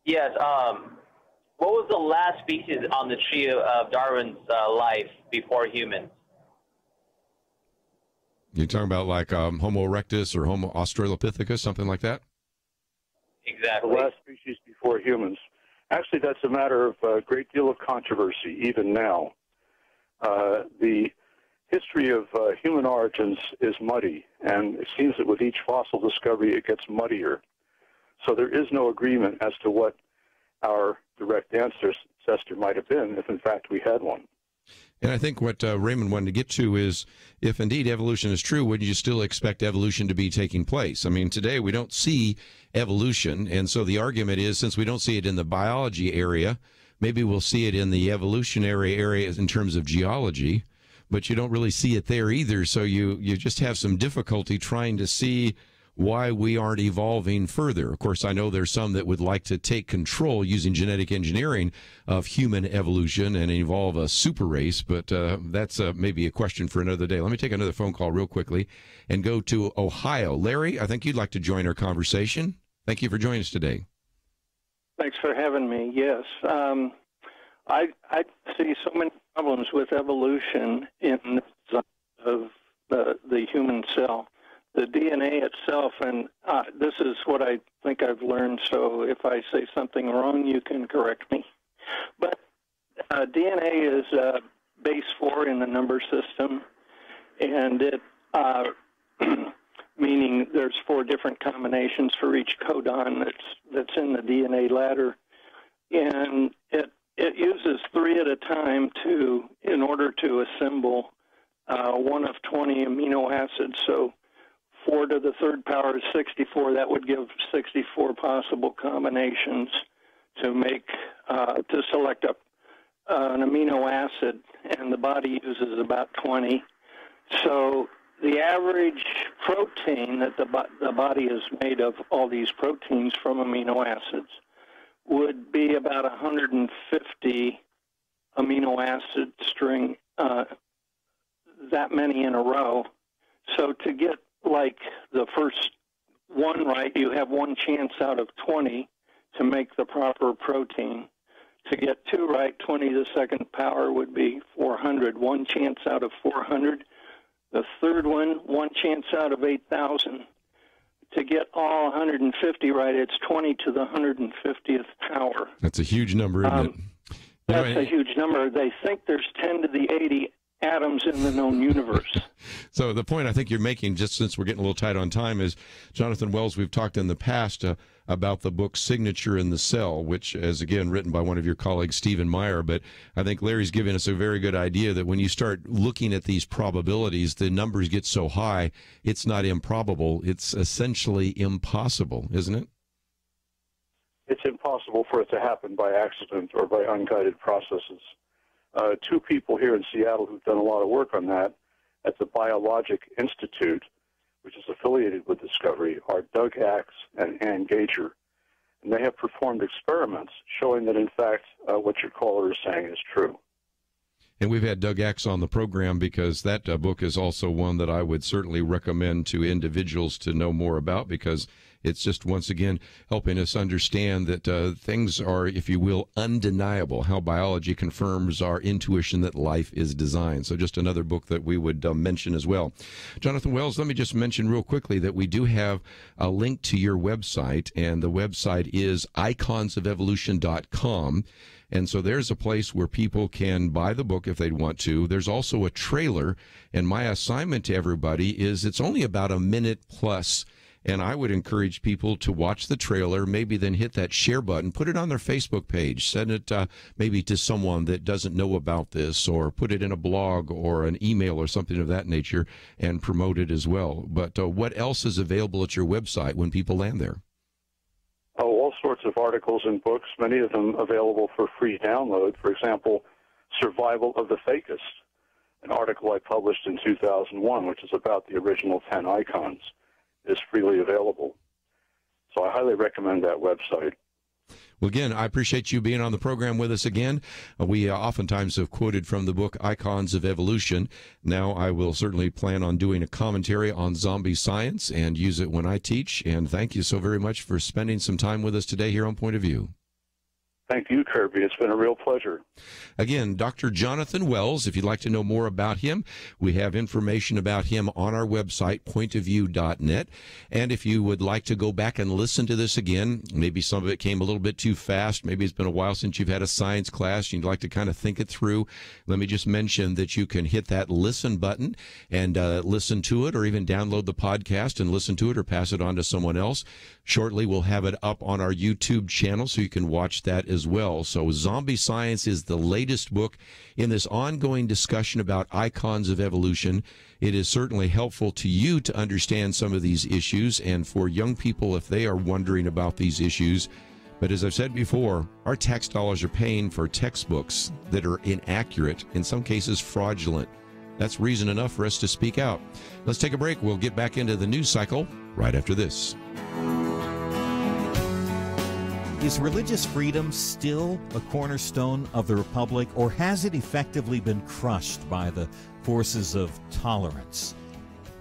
Yes, what was the last species on the tree of Darwin's life before humans? You're talking about like Homo erectus or Homo australopithecus, something like that? Exactly. The last species before humans. Actually, that's a matter of a great deal of controversy, even now. The history of human origins is muddy, and it seems that with each fossil discovery, it gets muddier. So there is no agreement as to what our direct ancestor might have been, if in fact we had one. And I think what Raymond wanted to get to is, if indeed evolution is true, would you still expect evolution to be taking place? I mean, today we don't see evolution, and so the argument is, since we don't see it in the biology area, maybe we'll see it in the evolutionary areas in terms of geology, but you don't really see it there either, so you just have some difficulty trying to see why we aren't evolving further. Of course, I know there's some that would like to take control using genetic engineering of human evolution and evolve a super race, but that's maybe a question for another day. Let me take another phone call real quickly and go to Ohio. Larry, I think you'd like to join our conversation. Thank you for joining us today. Thanks for having me. Yes. I see so many problems with evolution in the design of the human cell. The DNA itself, and this is what I think I've learned, so if I say something wrong, you can correct me. But DNA is base 4 in the number system, and it meaning there's 4 different combinations for each codon that's in the DNA ladder, and it uses 3 at a time in order to assemble one of 20 amino acids. So 4 to the 3rd power is 64. That would give 64 possible combinations to make to select an amino acid, and the body uses about 20. So the average protein that the body is made of all these proteins from amino acids. would be about 150 amino acid string, that many in a row. So to get like the first one right, you have one chance out of 20 to make the proper protein. To get two right, 20 to the second power would be 400, one chance out of 400. The third one chance out of 8,000. To get all 150 right, it's 20 to the 150th power. That's a huge number, isn't it? That's a huge number. They think there's 10 to the 80 atoms in the known universe. So the point I think you're making, just since we're getting a little tight on time, is Jonathan Wells, we've talked in the past about the book Signature in the Cell, which is, again, written by one of your colleagues, Stephen Meyer. But I think Larry's giving us a very good idea that when you start looking at these probabilities, the numbers get so high, it's not improbable. It's essentially impossible, isn't it? It's impossible for it to happen by accident or by unguided processes. Two people here in Seattle who've done a lot of work on that at the Biologic Institute, which is affiliated with Discovery, are Doug Axe and Ann Gager. And they have performed experiments showing that, in fact, what your caller is saying is true. And we've had Doug Axe on the program because that book is also one that I would certainly recommend to individuals to know more about, because it's just, once again, helping us understand that things are, if you will, undeniable, how biology confirms our intuition that life is designed. So just another book that we would mention as well. Jonathan Wells, let me just mention real quickly that we do have a link to your website, and the website is iconsofevolution.com. And so there's a place where people can buy the book if they'd want to. There's also a trailer, and my assignment to everybody is it's only about a minute plus, and I would encourage people to watch the trailer, maybe then hit that share button, put it on their Facebook page, send it maybe to someone that doesn't know about this, or put it in a blog or an email or something of that nature and promote it as well. But what else is available at your website when people land there? Oh, all sorts of articles and books, many of them available for free download. For example, Survival of the Fakest, an article I published in 2001, which is about the original 10 icons, is freely available. So I highly recommend that website. Well, again, I appreciate you being on the program with us again. We oftentimes have quoted from the book Icons of Evolution. Now I will certainly plan on doing a commentary on zombie science and use it when I teach. And thank you so very much for spending some time with us today here on Point of View. Thank you, Kerby. It's been a real pleasure. Again, Dr. Jonathan Wells, if you'd like to know more about him, we have information about him on our website, pointofview.net. And if you would like to go back and listen to this again, maybe some of it came a little bit too fast, maybe it's been a while since you've had a science class, and you'd like to kind of think it through, let me just mention that you can hit that listen button and listen to it, or even download the podcast and listen to it, or pass it on to someone else. Shortly, we'll have it up on our YouTube channel so you can watch that as well. So Zombie Science is the latest book in this ongoing discussion about icons of evolution. It is certainly helpful to you to understand some of these issues, and for young people if they are wondering about these issues. But as I've said before, our tax dollars are paying for textbooks that are inaccurate, in some cases fraudulent. That's reason enough for us to speak out. Let's take a break. We'll get back into the news cycle right after this. Is religious freedom still a cornerstone of the Republic, or has it effectively been crushed by the forces of tolerance?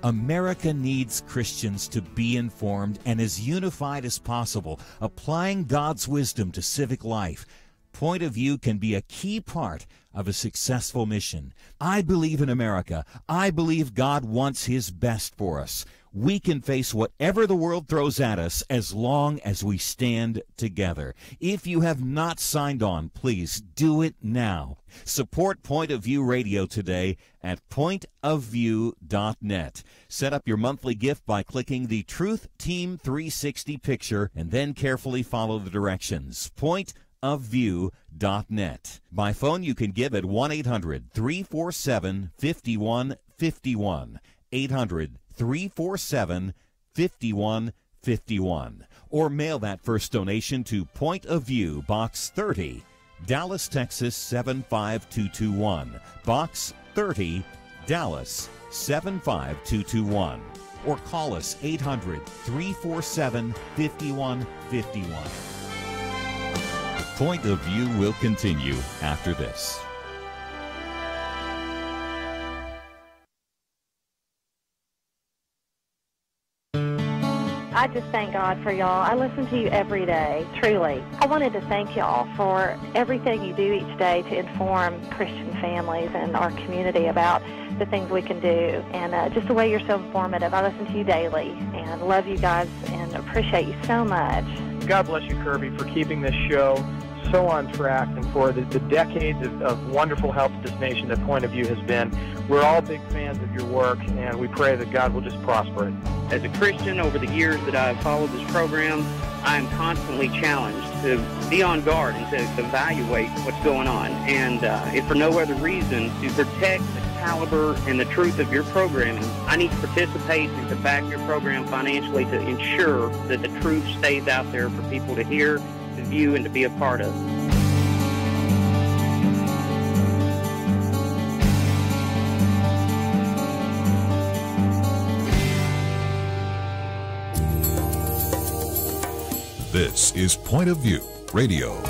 America needs Christians to be informed and as unified as possible, applying God's wisdom to civic life. Point of View can be a key part of a successful mission. I believe in America. I believe God wants His best for us. We can face whatever the world throws at us as long as we stand together. If you have not signed on, please do it now. Support Point of View Radio today at pointofview.net. Set up your monthly gift by clicking the Truth Team 360 picture and then carefully follow the directions. Pointofview.net. By phone, you can give at 1-800-347-5151. 800-347-5151. Or mail that first donation to Point of View, Box 30, Dallas, Texas 75221. Box 30, Dallas 75221. Or call us 800-347-5151. Point of View will continue after this. I just thank God for y'all. I listen to you every day, truly. I wanted to thank y'all for everything you do each day to inform Christian families and our community about the things we can do, and just the way you're so informative. I listen to you daily and love you guys and appreciate you so much. God bless you, Kerby, for keeping this show so on track and for the decades of wonderful help to this nation that Point of View has been. We're all big fans of your work, and we pray that God will just prosper it. As a Christian, over the years that I've followed this program, I am constantly challenged to be on guard and to evaluate what's going on. And if for no other reason, to protect the caliber and the truth of your programming, I need to participate and to back your program financially to ensure that the truth stays out there for people to hear, to view, and to be a part of. This is Point of View Radio.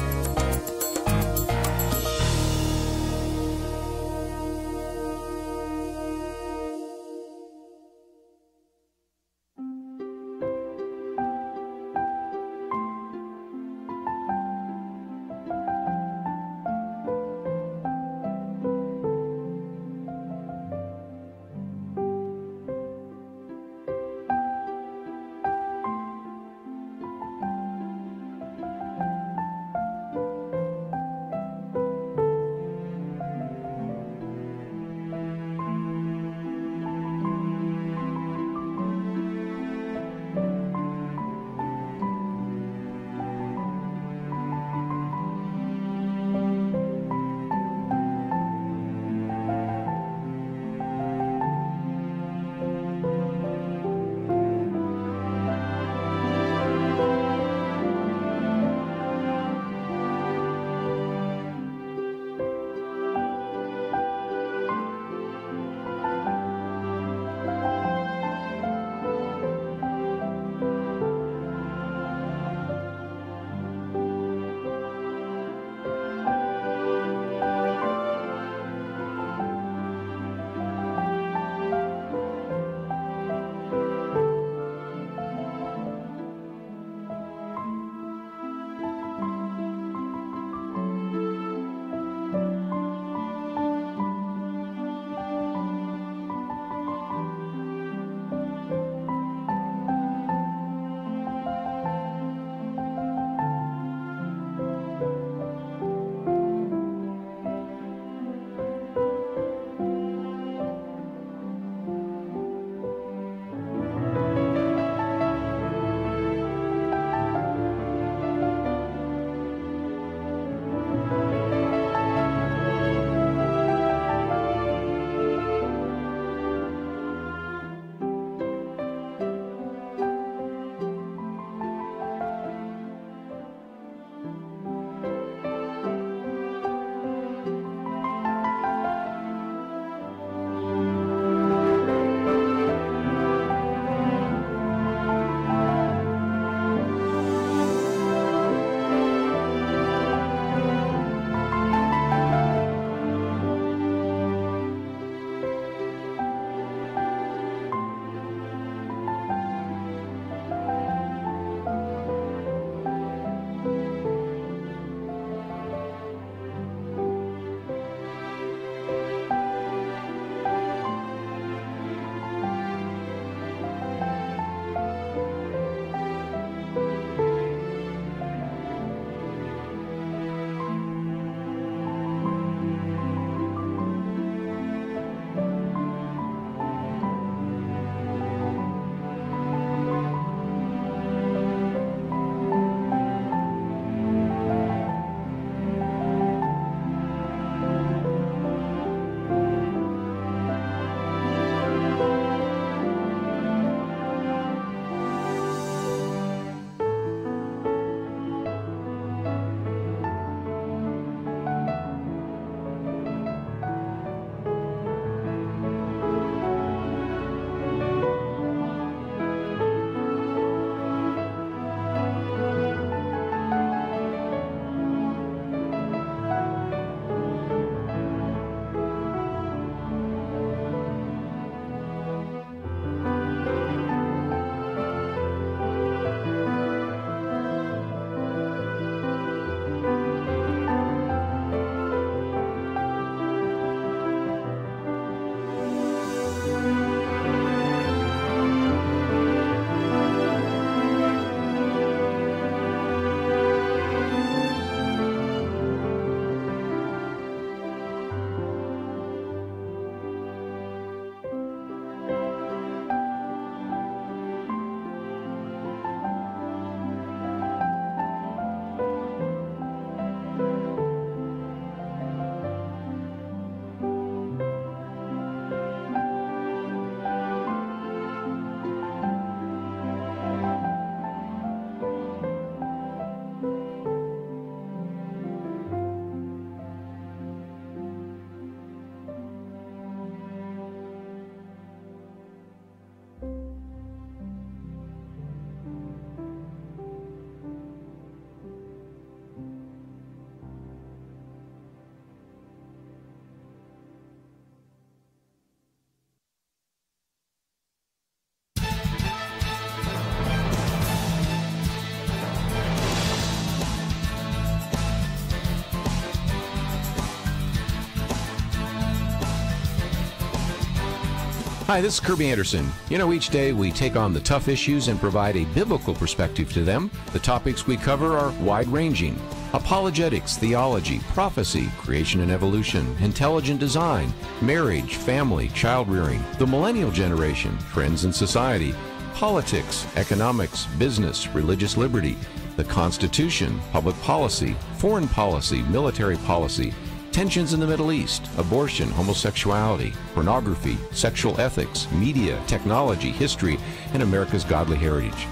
Hi, this is Kerby Anderson. You know, each day we take on the tough issues and provide a biblical perspective to them. The topics we cover are wide-ranging: apologetics, theology, prophecy, creation and evolution, intelligent design, marriage, family, child-rearing, the millennial generation, trends in society, politics, economics, business, religious liberty, the Constitution, public policy, foreign policy, military policy, tensions in the Middle East, abortion, homosexuality, pornography, sexual ethics, media, technology, history, and America's godly heritage.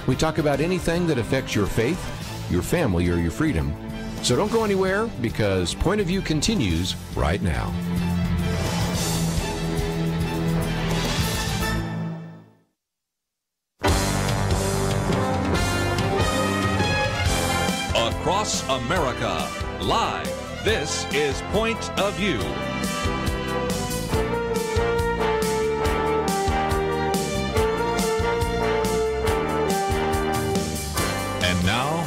We talk about anything that affects your faith, your family, or your freedom. So don't go anywhere, because Point of View continues right now. Across America, live. This is Point of View. And now,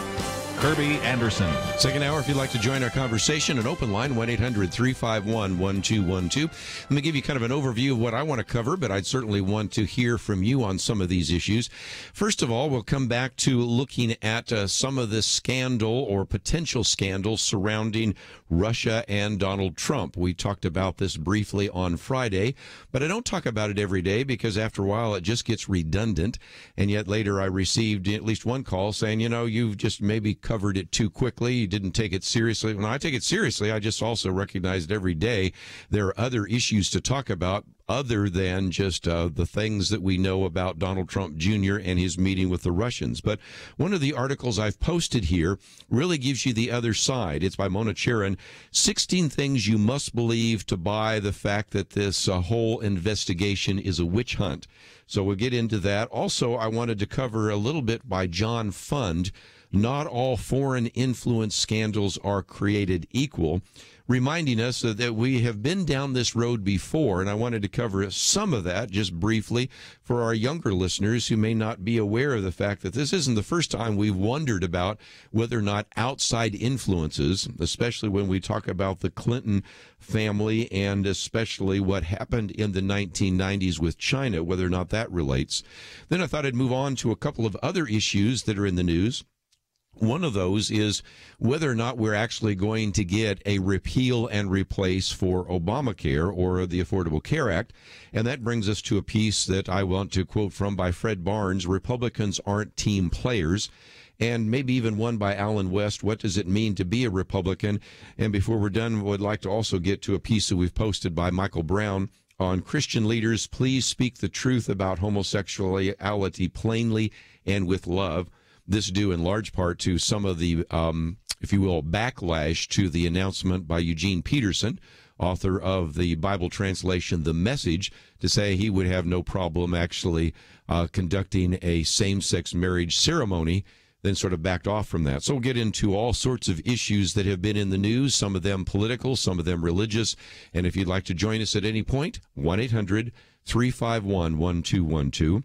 Kerby Anderson. Second hour, if you'd like to join our conversation, an open line, 1-800-351-1212. Let me give you kind of an overview of what I want to cover, but I'd certainly want to hear from you on some of these issues. First of all, we'll come back to looking at some of this scandal or potential scandal surrounding Russia and Donald Trump. We talked about this briefly on Friday, but I don't talk about it every day because after a while it just gets redundant. And yet later I received at least one call saying, you know, you've just maybe covered it too quickly. You didn't take it seriously. When I take it seriously, I just also recognize that every day there are other issues to talk about other than just the things that we know about Donald Trump Jr. and his meeting with the Russians. But one of the articles I've posted here really gives you the other side. It's by Mona Charen, 16 Things You Must Believe to Buy the Fact That This Whole Investigation is a Witch Hunt. So we'll get into that. Also, I wanted to cover a little bit by John Fund, Not All Foreign Influence Scandals Are Created Equal, reminding us that we have been down this road before, and I wanted to cover some of that just briefly for our younger listeners who may not be aware of the fact that this isn't the first time we've wondered about whether or not outside influences, especially when we talk about the Clinton family and especially what happened in the 1990s with China, whether or not that relates. Then I thought I'd move on to a couple of other issues that are in the news. One of those is whether or not we're actually going to get a repeal and replace for Obamacare or the Affordable Care Act. And that brings us to a piece that I want to quote from by Fred Barnes, Republicans Aren't Team Players, and maybe even one by Alan West, What Does It Mean to Be a Republican? And before we're done, I would like to also get to a piece that we've posted by Michael Brown on Christian leaders, please speak the truth about homosexuality plainly and with love. This due in large part to some of the, if you will, backlash to the announcement by Eugene Peterson, author of the Bible translation, The Message, to say he would have no problem actually conducting a same-sex marriage ceremony, then sort of backed off from that. So we'll get into all sorts of issues that have been in the news, some of them political, some of them religious. And if you'd like to join us at any point, 1-800-351-1212.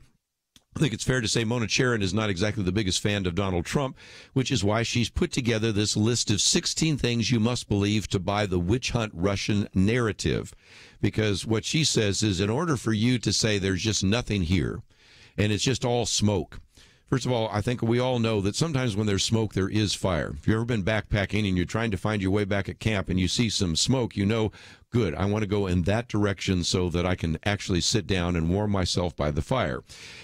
I think it's fair to say Mona Charen is not exactly the biggest fan of Donald Trump, which is why she's put together this list of 16 things you must believe to buy the witch hunt Russian narrative. Because what she says is, in order for you to say there's just nothing here and it's just all smoke, first of all, I think we all know that sometimes when there's smoke, there is fire. If you've ever been backpacking and you're trying to find your way back at camp and you see some smoke, you know, good, I want to go in that direction so that I can actually sit down and warm myself by the fire.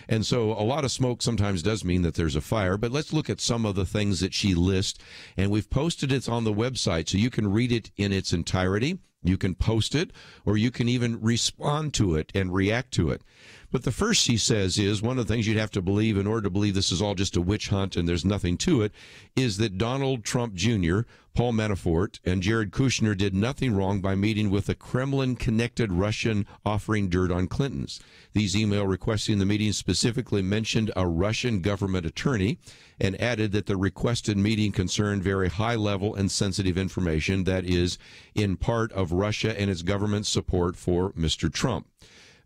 And so a lot of smoke sometimes does mean that there's a fire, but let's look at some of the things that she lists. And we've posted it on the website so you can read it in its entirety. You can post it, or you can even respond to it and react to it. But the first she says is, one of the things you'd have to believe in order to believe this is all just a witch hunt and there's nothing to it, is that Donald Trump Jr., Paul Manafort, and Jared Kushner did nothing wrong by meeting with a Kremlin-connected Russian offering dirt on Clintons. These email requesting the meeting specifically mentioned a Russian government attorney and added that the requested meeting concerned very high-level and sensitive information that is in part of Russia and its government's support for Mr. Trump.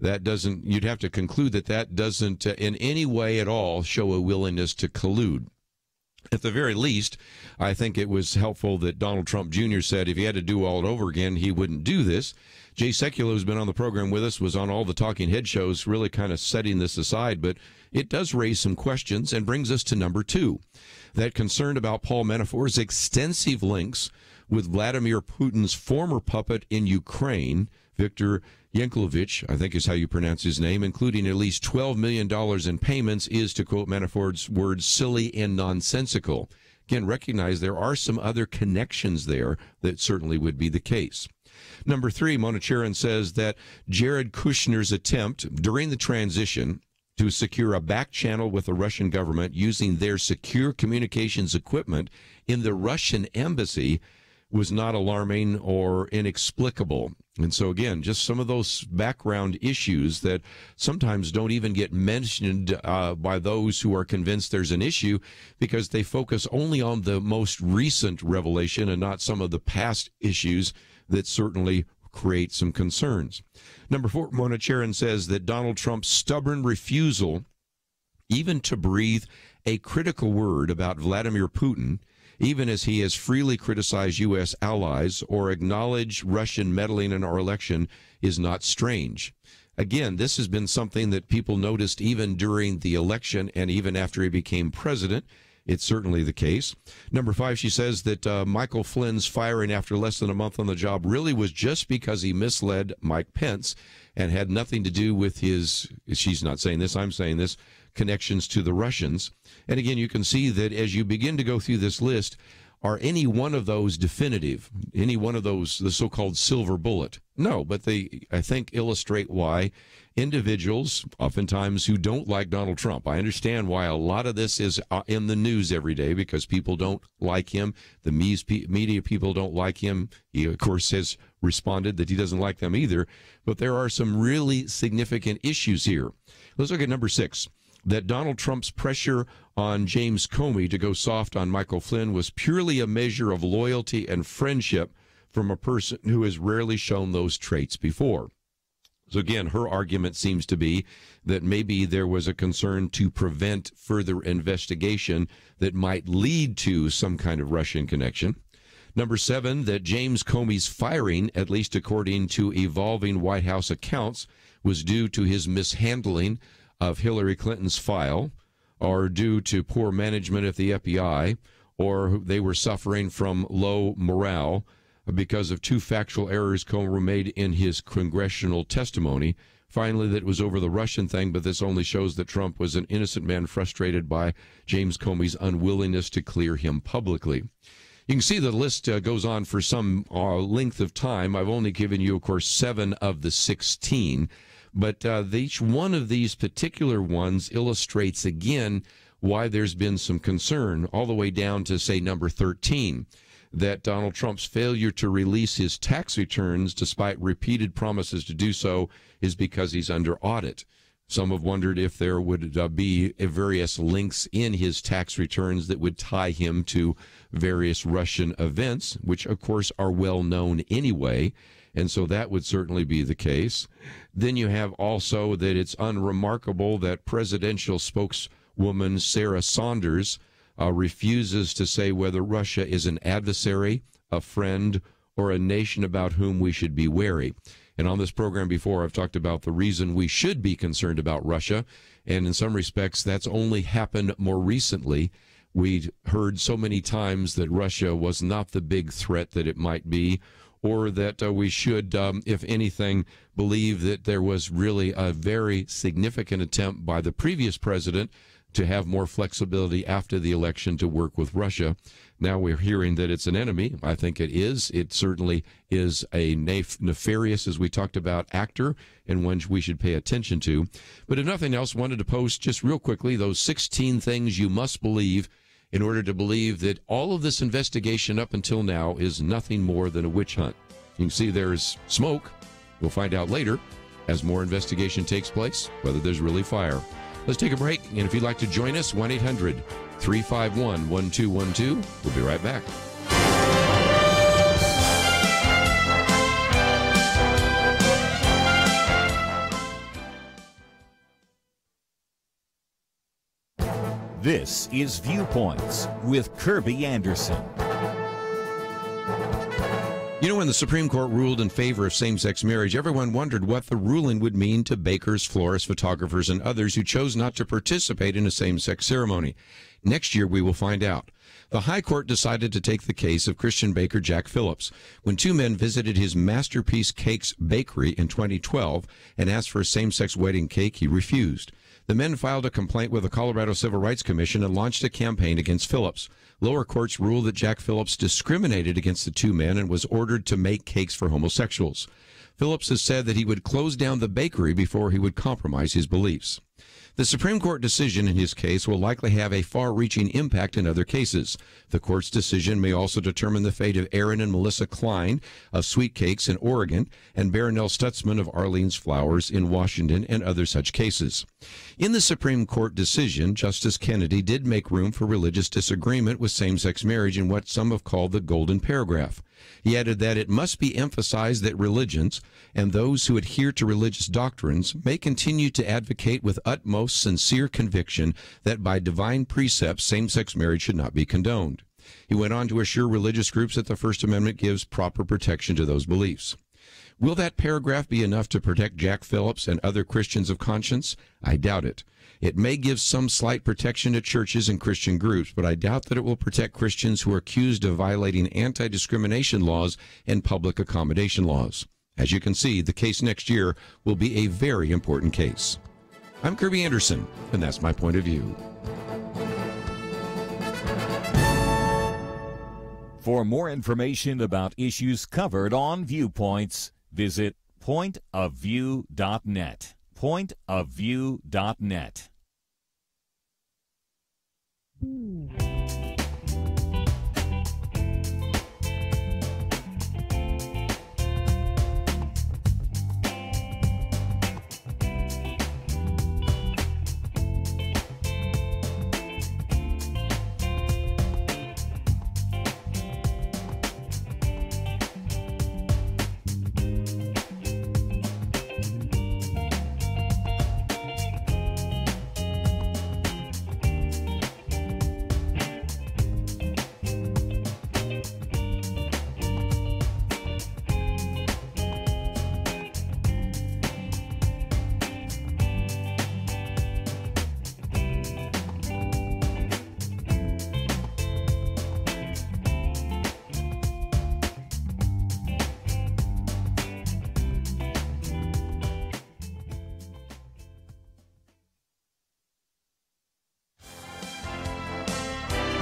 That doesn't, you'd have to conclude that that doesn't in any way at all show a willingness to collude. At the very least, I think it was helpful that Donald Trump Jr. said if he had to do all it over again, he wouldn't do this. Jay Sekulow, who's been on the program with us, was on all the talking head shows, really kind of setting this aside. But it does raise some questions and brings us to number 2, that concern about Paul Manafort's extensive links with Vladimir Putin's former puppet in Ukraine, Viktor Yanukovych, I think is how you pronounce his name, including at least $12 million in payments, is, to quote Manafort's words, silly and nonsensical. Again, recognize there are some other connections there that certainly would be the case. Number 3, Mona Charen says that Jared Kushner's attempt during the transition to secure a back channel with the Russian government using their secure communications equipment in the Russian embassy was not alarming or inexplicable. And so, again, just some of those background issues that sometimes don't even get mentioned by those who are convinced there's an issue because they focus only on the most recent revelation and not some of the past issues that certainly create some concerns. Number 4, Mona Charen says that Donald Trump's stubborn refusal even to breathe a critical word about Vladimir Putin, even as he has freely criticized U.S. allies or acknowledged Russian meddling in our election, is not strange. Again, this has been something that people noticed even during the election and even after he became president. It's certainly the case. Number 5, she says that Michael Flynn's firing after less than a month on the job really was just because he misled Mike Pence and had nothing to do with his, she's not saying this, I'm saying this, connections to the Russians. And again, you can see that as you begin to go through this list, are any one of those definitive? Any one of those the so-called silver bullet? No, but they, I think, illustrate why individuals, oftentimes who don't like Donald Trump, I understand why a lot of this is in the news every day because people don't like him. The media people don't like him. He, of course, has responded that he doesn't like them either. But there are some really significant issues here. Let's look at number 6. That Donald Trump's pressure on James Comey to go soft on Michael Flynn was purely a measure of loyalty and friendship from a person who has rarely shown those traits before. So again, her argument seems to be that maybe there was a concern to prevent further investigation that might lead to some kind of Russian connection. Number 7, that James Comey's firing, at least according to evolving White House accounts, was due to his mishandling of Hillary Clinton's file, or due to poor management at the FBI, or they were suffering from low morale because of 2 factual errors Comey made in his congressional testimony. Finally, that it was over the Russian thing, but this only shows that Trump was an innocent man frustrated by James Comey's unwillingness to clear him publicly. You can see the list goes on for some length of time. I've only given you, of course, 7 of the 16. But each one of these particular ones illustrates, again, why there's been some concern, all the way down to, say, number 13, that Donald Trump's failure to release his tax returns, despite repeated promises to do so, is because he's under audit. Some have wondered if there would be various links in his tax returns that would tie him to various Russian events, which, of course, are well known anyway. And so that would certainly be the case. Then you have also that it's unremarkable that presidential spokeswoman Sarah Sanders refuses to say whether Russia is an adversary, a friend, or a nation about whom we should be wary. And on this program before, I've talked about the reason we should be concerned about Russia. And in some respects, that's only happened more recently. We heard so many times that Russia was not the big threat that it might be, or that we should, if anything, believe that there was really a very significant attempt by the previous president to have more flexibility after the election to work with Russia. Now we're hearing that it's an enemy. I think it is. It certainly is a nefarious, as we talked about, actor, and one we should pay attention to. But if nothing else, wanted to post just real quickly those 16 things you must believe in order to believe that all of this investigation up until now is nothing more than a witch hunt. You can see there's smoke. We'll find out later as more investigation takes place whether there's really fire. Let's take a break, and if you'd like to join us, 1-800-351-1212. We'll be right back. This is Viewpoints with Kerby Anderson. You know, when the Supreme Court ruled in favor of same-sex marriage, everyone wondered what the ruling would mean to bakers, florists, photographers, and others who chose not to participate in a same-sex ceremony. Next year, we will find out. The High Court decided to take the case of Christian baker Jack Phillips. When two men visited his Masterpiece Cakes bakery in 2012 and asked for a same-sex wedding cake, he refused. The men filed a complaint with the Colorado Civil Rights Commission and launched a campaign against Phillips. Lower courts ruled that Jack Phillips discriminated against the two men and was ordered to make cakes for homosexuals. Phillips has said that he would close down the bakery before he would compromise his beliefs. The Supreme Court decision in his case will likely have a far-reaching impact in other cases. The court's decision may also determine the fate of Aaron and Melissa Klein of Sweet Cakes in Oregon and Baronelle Stutzman of Arlene's Flowers in Washington and other such cases. In the Supreme Court decision, Justice Kennedy did make room for religious disagreement with same-sex marriage in what some have called the golden paragraph. He added that it must be emphasized that religions and those who adhere to religious doctrines may continue to advocate with utmost sincere conviction that by divine precepts same-sex marriage should not be condoned. He went on to assure religious groups that the First Amendment gives proper protection to those beliefs. Will that paragraph be enough to protect Jack Phillips and other Christians of conscience? I doubt it. It may give some slight protection to churches and Christian groups, but I doubt that it will protect Christians who are accused of violating anti-discrimination laws and public accommodation laws. As you can see, the case next year will be a very important case. I'm Kerby Anderson, and that's my point of view. For more information about issues covered on Viewpoints, visit pointofview.net. Pointofview.net.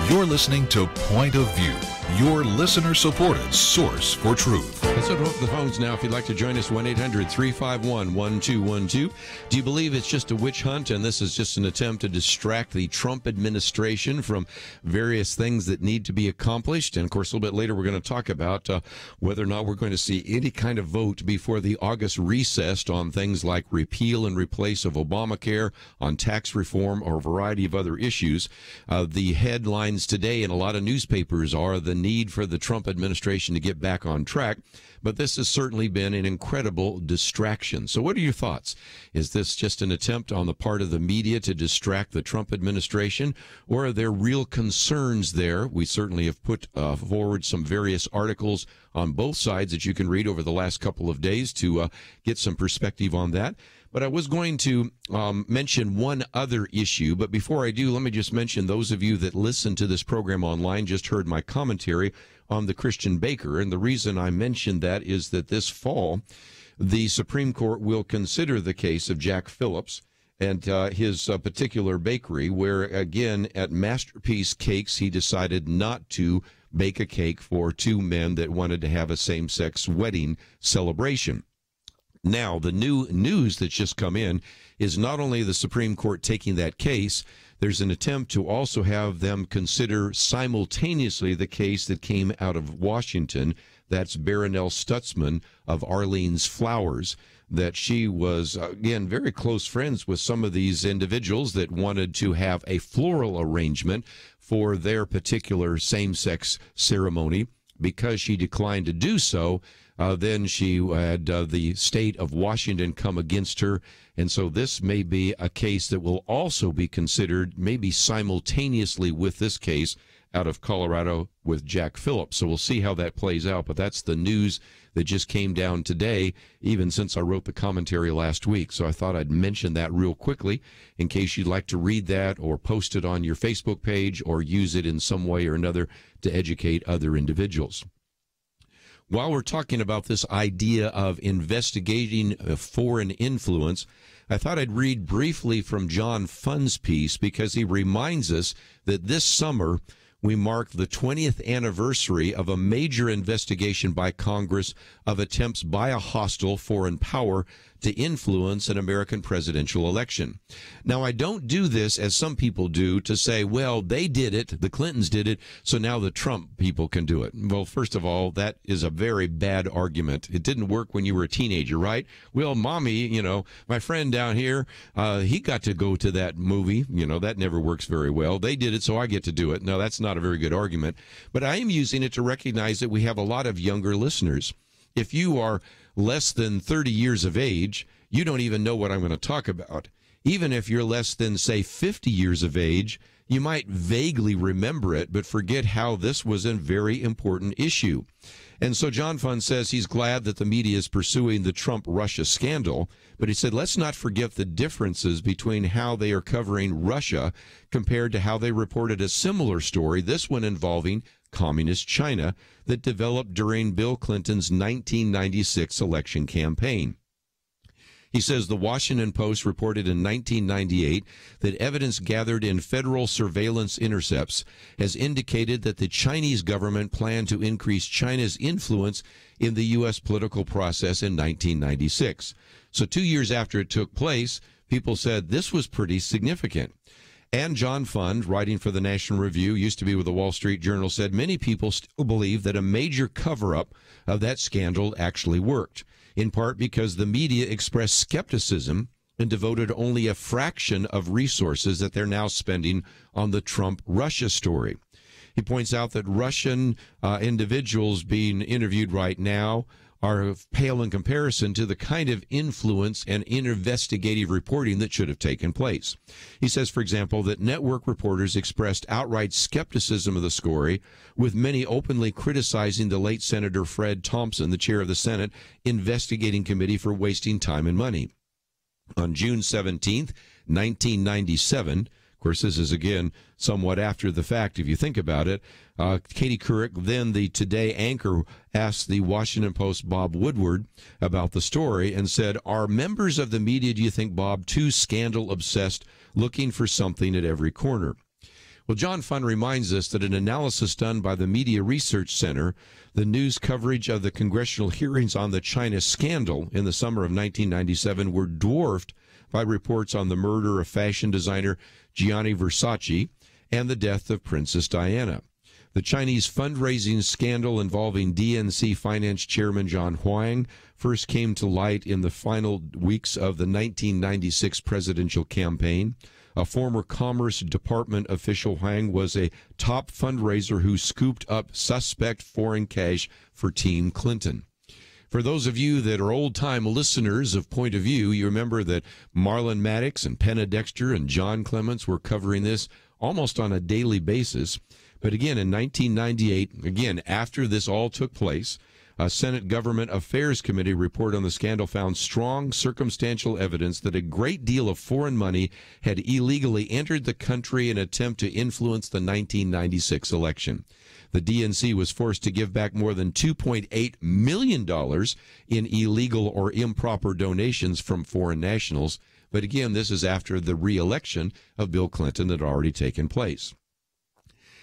You're listening to Point of View, your listener-supported source for truth. Let's open up the phones now if you'd like to join us, 1-800-351-1212. Do you believe it's just a witch hunt and this is just an attempt to distract the Trump administration from various things that need to be accomplished? And, of course, a little bit later we're going to talk about whether or not we're going to see any kind of vote before the August recess on things like repeal and replace of Obamacare, on tax reform, or a variety of other issues. The headlines today in a lot of newspapers are the need for the Trump administration to get back on track. But this has certainly been an incredible distraction. So what are your thoughts? Is this just an attempt on the part of the media to distract the Trump administration, or are there real concerns there? We certainly have put forward some various articles on both sides that you can read over the last couple of days to get some perspective on that. But I was going to mention one other issue. But before I do, let me just mention those of you that listen to this program online just heard my commentary on the Christian baker. And the reason I mentioned that is that this fall, the Supreme Court will consider the case of Jack Phillips and his particular bakery, where, again, at Masterpiece Cakes, he decided not to bake a cake for two men that wanted to have a same-sex wedding celebration. Now, the new news that's just come in is not only the Supreme Court taking that case, there's an attempt to also have them consider simultaneously the case that came out of Washington. That's Baronelle Stutzman of Arlene's Flowers, that she was, again, very close friends with some of these individuals that wanted to have a floral arrangement for their particular same-sex ceremony. Because she declined to do so, then she had the state of Washington come against her. And so this may be a case that will also be considered maybe simultaneously with this case out of Colorado with Jack Phillips. So we'll see how that plays out. But that's the news that just came down today, even since I wrote the commentary last week. So I thought I'd mention that real quickly in case you'd like to read that or post it on your Facebook page or use it in some way or another to educate other individuals. While we're talking about this idea of investigating foreign influence, I thought I'd read briefly from John Funn's piece because he reminds us that this summer we mark the 20th anniversary of a major investigation by Congress of attempts by a hostile foreign power to influence an American presidential election. Now, I don't do this as some people do to say, well, they did it, the Clintons did it, so now the Trump people can do it. Well, first of all, that is a very bad argument. It didn't work when you were a teenager, right? Well, mommy, my friend down here, he got to go to that movie. That never works very well. They did it, so I get to do it. No, that's not a very good argument. But I am using it to recognize that we have a lot of younger listeners. If you are less than 30 years of age, you don't even know what I'm going to talk about. Even if you're less than, say, 50 years of age, you might vaguely remember it, but forget how this was a very important issue. And so John Funn says he's glad that the media is pursuing the Trump-Russia scandal, but he said, let's not forget the differences between how they are covering Russia compared to how they reported a similar story, this one involving Communist China, that developed during Bill Clinton's 1996 election campaign. He says the Washington Post reported in 1998 that evidence gathered in federal surveillance intercepts has indicated that the Chinese government planned to increase China's influence in the U.S. political process in 1996. So 2 years after it took place, people said this was pretty significant. And John Funn, writing for the National Review, used to be with the Wall Street Journal, said many people still believe that a major cover-up of that scandal actually worked, in part because the media expressed skepticism and devoted only a fraction of resources that they're now spending on the Trump-Russia story. He points out that Russian individuals being interviewed right now are pale in comparison to the kind of influence and investigative reporting that should have taken place. He says, for example, that network reporters expressed outright skepticism of the story, with many openly criticizing the late Senator Fred Thompson, the chair of the Senate Investigating Committee, for wasting time and money. On June 17th, 1997, of course, this is, again, somewhat after the fact, if you think about it, Katie Couric, then the Today anchor, asked the Washington Post Bob Woodward about the story and said, are members of the media, do you think, Bob, too scandal-obsessed, looking for something at every corner? Well, John Funn reminds us that an analysis done by the Media Research Center, the news coverage of the congressional hearings on the China scandal in the summer of 1997 were dwarfed by reports on the murder of fashion designer Gianni Versace and the death of Princess Diana. The Chinese fundraising scandal involving DNC Finance Chairman John Huang first came to light in the final weeks of the 1996 presidential campaign. A former Commerce Department official, Huang was a top fundraiser who scooped up suspect foreign cash for Team Clinton. For those of you that are old-time listeners of Point of View, you remember that Marlon Maddox and Penna Dexter and John Clements were covering this almost on a daily basis. But again, in 1998, again, after this all took place, a Senate Government Affairs Committee report on the scandal found strong circumstantial evidence that a great deal of foreign money had illegally entered the country in an attempt to influence the 1996 election. The DNC was forced to give back more than $2.8 million in illegal or improper donations from foreign nationals. But again, this is after the re-election of Bill Clinton had already taken place.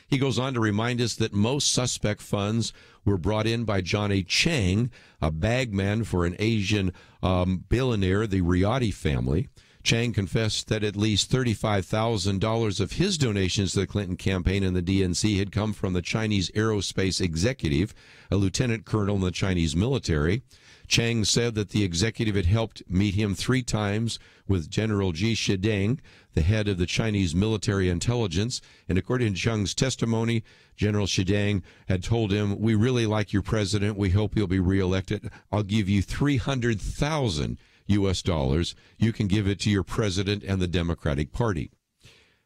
He goes on to remind us that most suspect funds were brought in by Johnny Chang, a bagman for an Asian billionaire, the Riyadi family. Chang confessed that at least $35,000 of his donations to the Clinton campaign and the DNC had come from the Chinese aerospace executive, a lieutenant colonel in the Chinese military. Chang said that the executive had helped meet him 3 times with General Ji Shideng, the head of the Chinese military intelligence. And according to Chang's testimony, General Shideng had told him, "We really like your president. We hope he'll be reelected. I'll give you $300,000 US. You can give it to your president and the Democratic Party."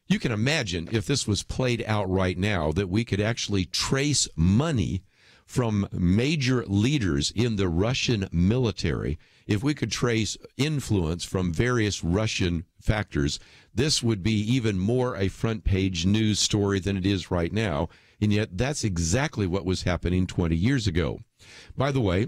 You can imagine if this was played out right now that we could actually trace money from major leaders in the Russian military. If we could trace influence from various Russian factors, this would be even more a front page news story than it is right now. And yet that's exactly what was happening 20 years ago. By the way,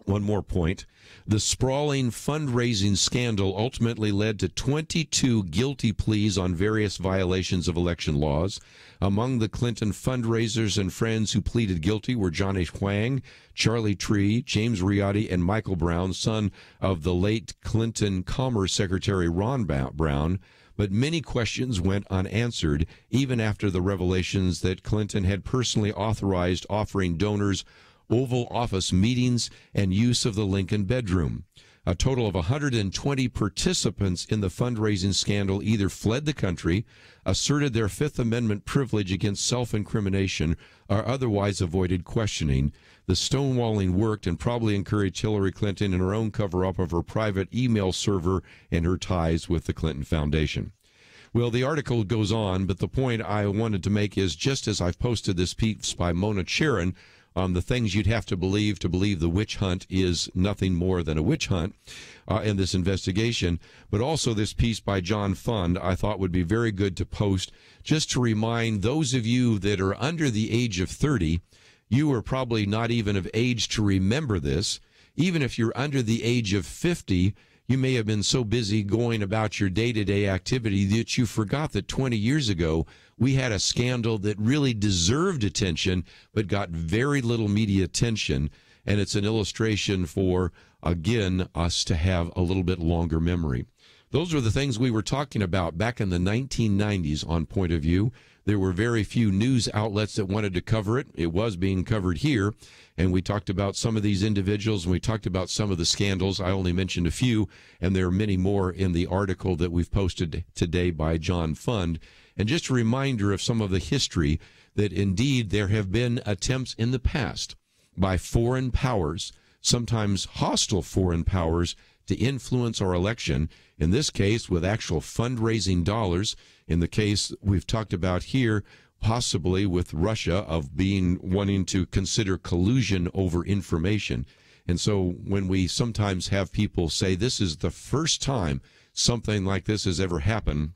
one more point. The sprawling fundraising scandal ultimately led to 22 guilty pleas on various violations of election laws. Among the Clinton fundraisers and friends who pleaded guilty were Johnny Huang, Charlie Tree, James Riotti, and Michael Brown, son of the late Clinton Commerce Secretary Ron Brown. But many questions went unanswered, even after the revelations that Clinton had personally authorized offering donors Oval Office meetings and use of the Lincoln bedroom. A total of 120 participants in the fundraising scandal either fled the country, asserted their Fifth Amendment privilege against self-incrimination, or otherwise avoided questioning. The stonewalling worked and probably encouraged Hillary Clinton in her own cover-up of her private email server and her ties with the Clinton Foundation. Well, the article goes on, but the point I wanted to make is, just as I've posted this piece by Mona Charen on the things you'd have to believe the witch hunt is nothing more than a witch hunt in this investigation, but also this piece by John Fund I thought would be very good to post just to remind those of you that are under the age of 30, you are probably not even of age to remember this. Even if you're under the age of 50, you may have been so busy going about your day-to-day activity that you forgot that 20 years ago we had a scandal that really deserved attention but got very little media attention. And it's an illustration for, again, us to have a little bit longer memory. Those are the things we were talking about back in the 1990s on Point of View. There were very few news outlets that wanted to cover it. It was being covered here, and we talked about some of these individuals, and we talked about some of the scandals. I only mentioned a few, and there are many more in the article that we've posted today by John Fund. And just a reminder of some of the history that indeed there have been attempts in the past by foreign powers, sometimes hostile foreign powers, to influence our election, in this case with actual fundraising dollars. In the case we've talked about here, possibly with Russia, of wanting to consider collusion over information. And so when we sometimes have people say this is the first time something like this has ever happened,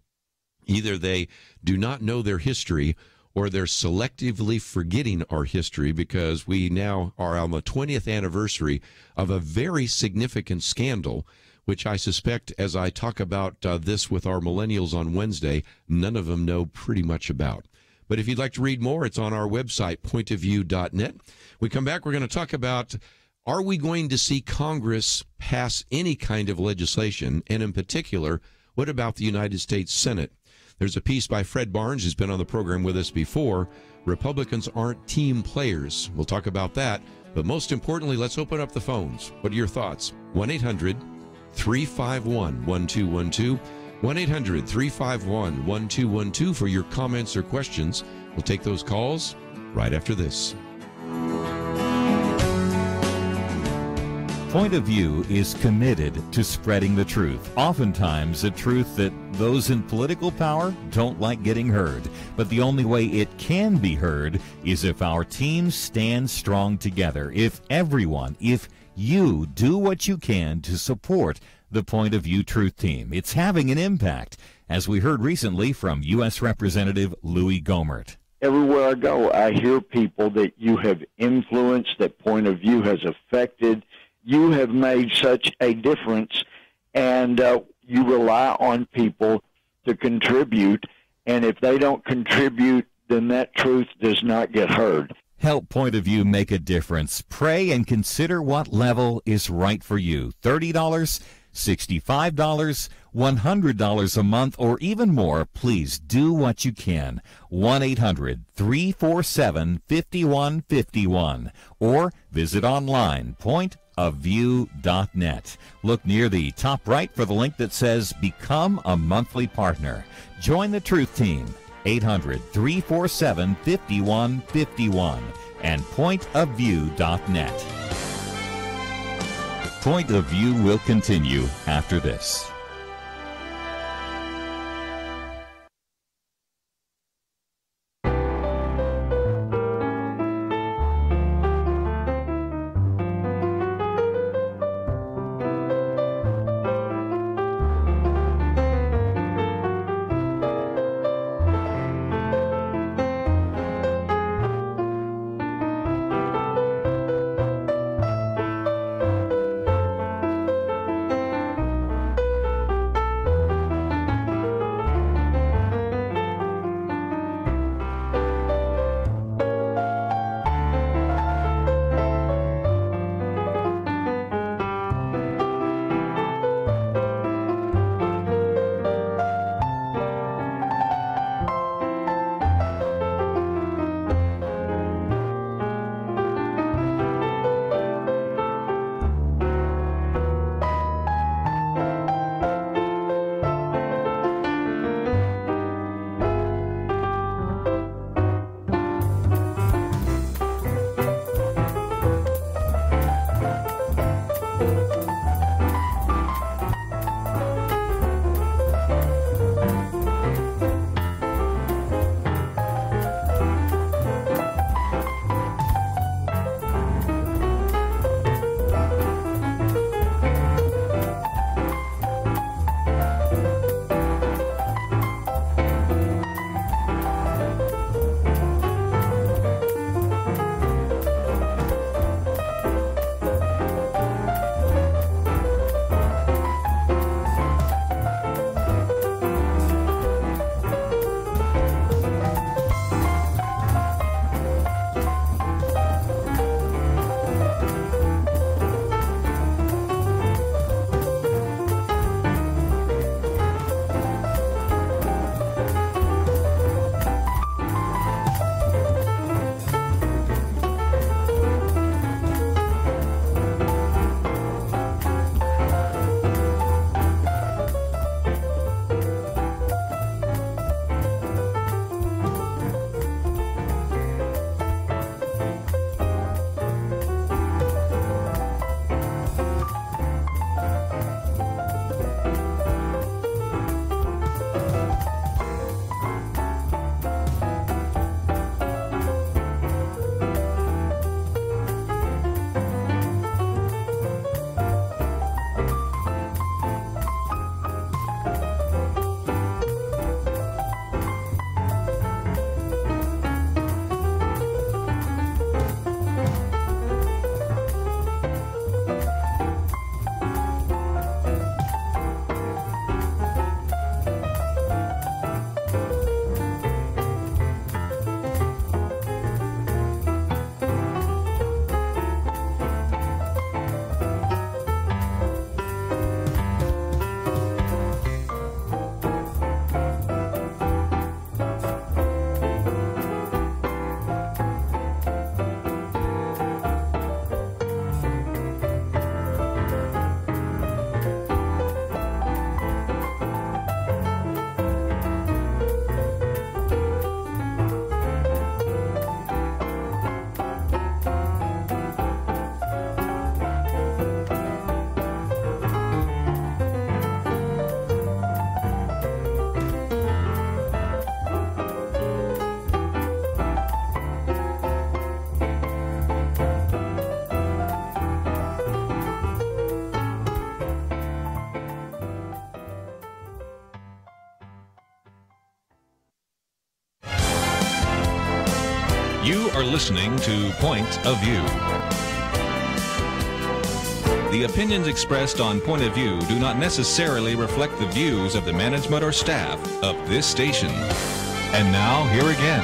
either they do not know their history or they're selectively forgetting our history, because we now are on the 20th anniversary of a very significant scandal, which I suspect, as I talk about this with our millennials on Wednesday, none of them know pretty much about. But if you'd like to read more, it's on our website, pointofview.net. We come back, we're going to talk about, are we going to see Congress pass any kind of legislation? And in particular, what about the United States Senate? There's a piece by Fred Barnes, who's been on the program with us before. Republicans aren't team players. We'll talk about that. But most importantly, let's open up the phones. What are your thoughts? 1-800-351-1212. 1-800-351-1212 for your comments or questions. We'll take those calls right after this. Point of View is committed to spreading the truth, oftentimes a truth that those in political power don't like getting heard. But the only way it can be heard is if our teams stand strong together, if you do what you can to support the Point of View Truth Team. It's having an impact, as we heard recently from U.S. Representative Louis Gohmert. Everywhere I go, I hear people that you have influenced, that Point of View has affected. You have made such a difference, and you rely on people to contribute, and if they don't contribute, then that truth does not get heard. Help Point of View make a difference. Pray and consider what level is right for you. $30, $65, $100 a month, or even more. Please do what you can. 1-800-347-5151, or visit online, pointofview.net. pointofview.net. Look near the top right for the link that says Become a Monthly Partner. Join the Truth Team, 800-347-5151, and pointofview.net. Point of View will continue after this. You are listening to Point of View. The opinions expressed on Point of View do not necessarily reflect the views of the management or staff of this station. And now, here again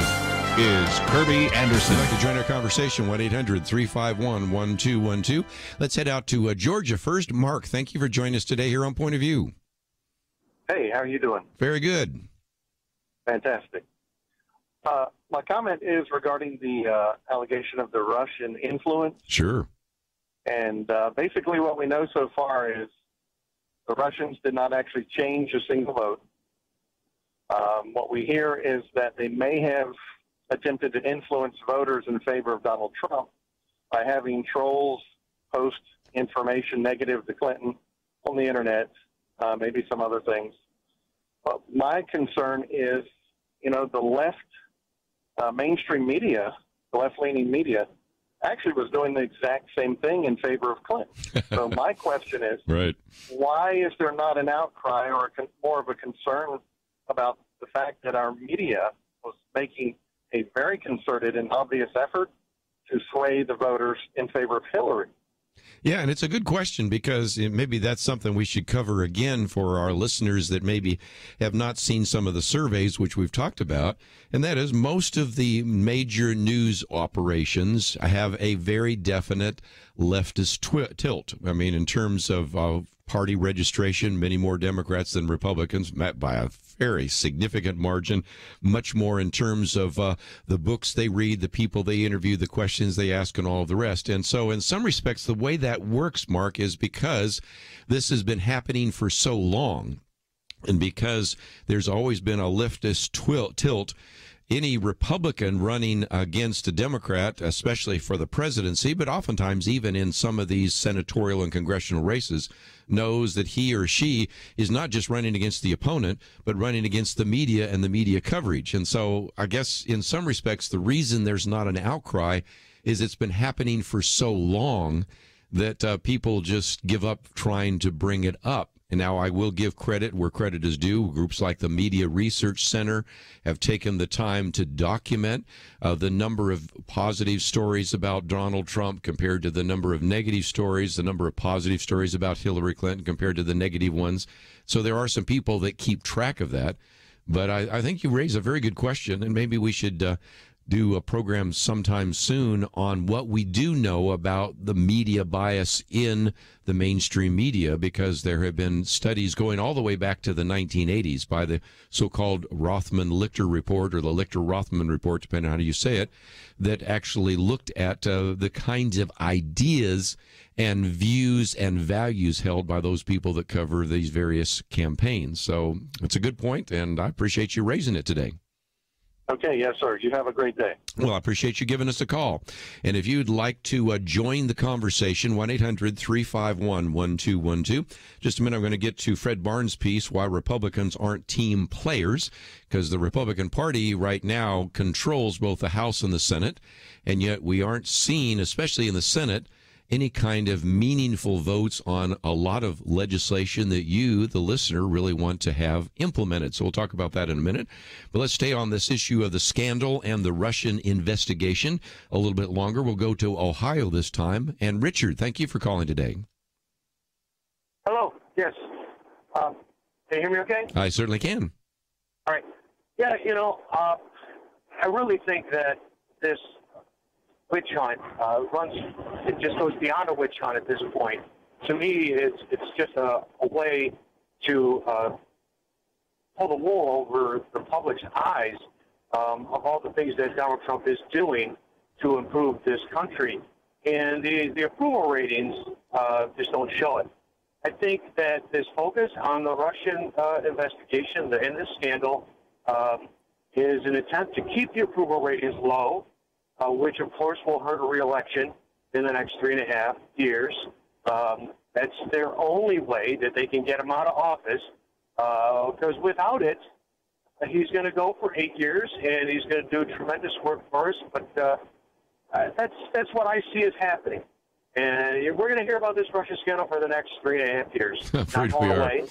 is Kerby Anderson. If you'd like to join our conversation, 1-800-351-1212. Let's head out to Georgia first. Mark, thank you for joining us today here on Point of View. Hey, how are you doing? Very good. Fantastic. My comment is regarding the allegation of the Russian influence. Sure. And basically what we know so far is the Russians did not actually change a single vote. What we hear is that they may have attempted to influence voters in favor of Donald Trump by having trolls post information negative to Clinton on the internet, maybe some other things. But my concern is, the left mainstream media, the left-leaning media, actually was doing the exact same thing in favor of Clinton. So my question is, right, why is there not an outcry or more of a concern about the fact that our media was making a very concerted and obvious effort to sway the voters in favor of Hillary? Yeah, and it's a good question because maybe that's something we should cover again for our listeners that maybe have not seen some of the surveys which we've talked about. And that is, most of the major news operations have a very definite leftist tilt. I mean, in terms of party registration, many more Democrats than Republicans, by a very significant margin, much more in terms of the books they read, the people they interview, the questions they ask, and all of the rest. And so in some respects, the way that works, Mark, is because this has been happening for so long, and because there's always been a leftist tilt, any Republican running against a Democrat, especially for the presidency, but oftentimes even in some of these senatorial and congressional races, knows that he or she is not just running against the opponent, but running against the media and the media coverage. And so I guess in some respects, the reason there's not an outcry is it's been happening for so long that people just give up trying to bring it up. And now I will give credit where credit is due. Groups like the Media Research Center have taken the time to document the number of positive stories about Donald Trump compared to the number of negative stories, the number of positive stories about Hillary Clinton compared to the negative ones. So there are some people that keep track of that. But I think you raise a very good question, and maybe we should do a program sometime soon on what we do know about the media bias in the mainstream media, because there have been studies going all the way back to the 1980s by the so-called Rothman-Lichter report, or the Lichter-Rothman report, depending on how you say it, that actually looked at the kinds of ideas and views and values held by those people that cover these various campaigns. So it's a good point, and I appreciate you raising it today. Okay, yes, sir. You have a great day. Well, I appreciate you giving us a call. And if you'd like to join the conversation, 1-800-351-1212. Just a minute, I'm going to get to Fred Barnes' piece, Why Republicans Aren't Team Players, because the Republican Party right now controls both the House and the Senate, and yet we aren't seeing, especially in the Senate, any kind of meaningful votes on a lot of legislation that you, the listener, really want to have implemented. So we'll talk about that in a minute. But let's stay on this issue of the scandal and the Russian investigation a little bit longer. We'll go to Ohio this time. And Richard, thank you for calling today. Hello. Yes. Can you hear me okay? I certainly can. All right. Yeah, I really think that this witch hunt it just goes beyond a witch hunt at this point. To me, it's just a way to pull the wool over the public's eyes of all the things that Donald Trump is doing to improve this country. And the approval ratings just don't show it. I think that this focus on the Russian investigation and this scandal is an attempt to keep the approval ratings low, which, of course, will hurt a re-election in the next 3.5 years. That's their only way that they can get him out of office, because without it, he's going to go for 8 years, and he's going to do tremendous work for us. But that's what I see as happening. And we're going to hear about this Russia scandal for the next 3.5 years. Not going away.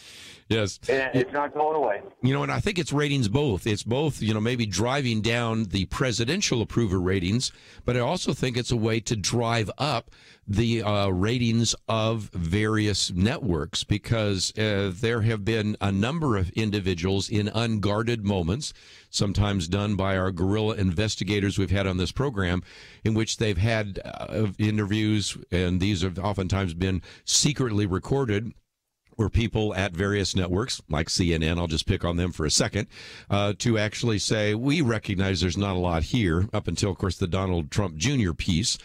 Yes. And it's not going away. And I think it's ratings both. It's both, maybe driving down the presidential approval ratings, but I also think it's a way to drive up the ratings of various networks, because there have been a number of individuals in unguarded moments, sometimes done by our guerrilla investigators we've had on this program, in which they've had interviews, and these have oftentimes been secretly recorded, where people at various networks, like CNN, I'll just pick on them for a second, to actually say, we recognize there's not a lot here, up until, of course, the Donald Trump Jr. piece.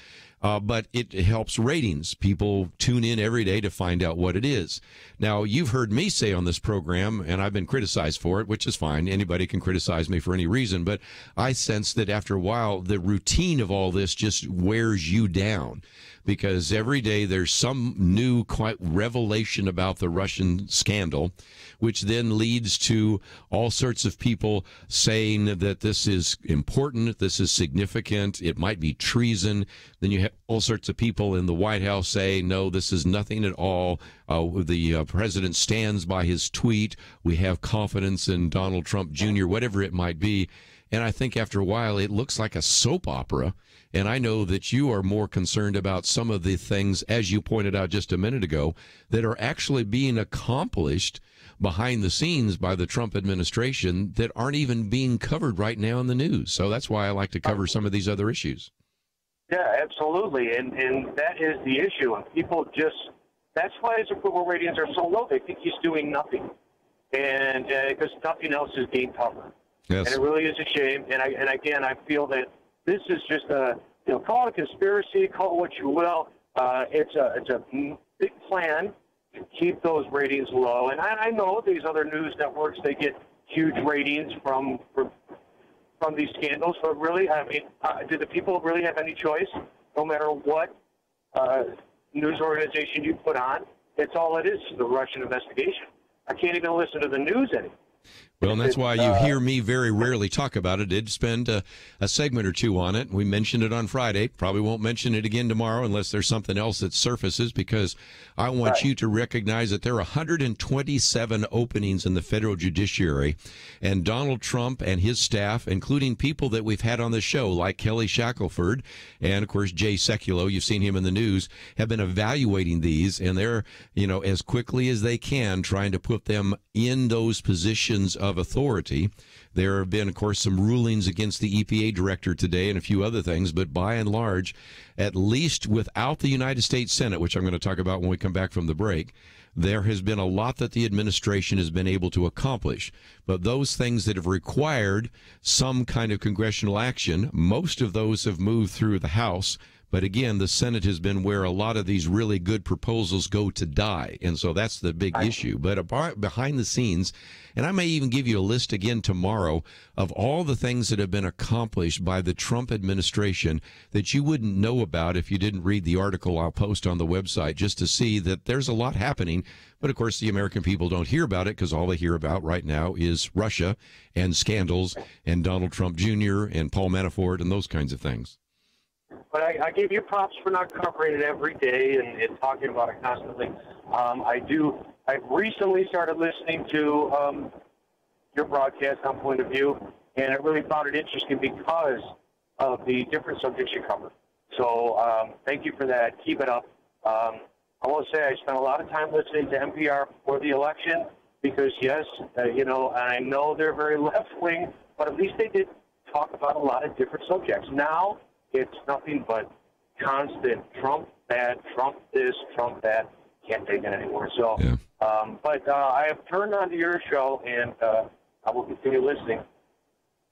but it helps ratings. People tune in every day to find out what it is. Now, you've heard me say on this program, and I've been criticized for it, which is fine. Anybody can criticize me for any reason, but I sense that after a while, the routine of all this just wears you down, because every day there's some new quite revelation about the Russian scandal, which then leads to all sorts of people saying that this is important, this is significant, it might be treason. Then you have all sorts of people in the White House say, no, this is nothing at all. The president stands by his tweet. We have confidence in Donald Trump Jr., whatever it might be. And I think after a while, it looks like a soap opera. And I know that you are more concerned about some of the things, as you pointed out just a minute ago, that are actually being accomplished behind the scenes by the Trump administration that aren't even being covered right now in the news. So that's why I like to cover some of these other issues. Yeah, absolutely. And that is the issue. And people just, that's why his approval ratings are so low. They think he's doing nothing. And because nothing else is being covered. Yes. And it really is a shame. And again, I feel that this is just call it a conspiracy, call it what you will. It's a big plan to keep those ratings low. And I know these other news networks, they get huge ratings from these scandals. But really, I mean, do the people really have any choice? No matter what news organization you put on, it's all it is, the Russian investigation. I can't even listen to the news anymore. Well, and that's why you hear me very rarely talk about it. I did spend a segment or two on it. We mentioned it on Friday. Probably won't mention it again tomorrow unless there's something else that surfaces, because I want you to recognize that there are 127 openings in the federal judiciary, and Donald Trump and his staff, including people that we've had on the show like Kelly Shackelford and, of course, Jay Sekulow, you've seen him in the news, have been evaluating these, and they're, as quickly as they can trying to put them in those positions of authority. There have been, of course, some rulings against the EPA director today and a few other things, but by and large, at least without the United States Senate, which I'm going to talk about when we come back from the break, there has been a lot that the administration has been able to accomplish. But those things that have required some kind of congressional action, most of those have moved through the House. But again, the Senate has been where a lot of these really good proposals go to die. And so that's the big issue. But behind the scenes, and I may even give you a list again tomorrow of all the things that have been accomplished by the Trump administration that you wouldn't know about if you didn't read the article I'll post on the website, just to see that there's a lot happening. But of course, the American people don't hear about it because all they hear about right now is Russia and scandals and Donald Trump Jr. and Paul Manafort and those kinds of things. But I give you props for not covering it every day and talking about it constantly. I've recently started listening to your broadcast on Point of View, and I really found it interesting because of the different subjects you cover. So thank you for that. Keep it up. I will say I spent a lot of time listening to NPR before the election because, yes, I know they're very left-wing, but at least they did talk about a lot of different subjects. Now, it's nothing but constant Trump bad, Trump this, Trump that. Can't take it anymore. So, yeah. But I have turned on to your show, and I will continue listening.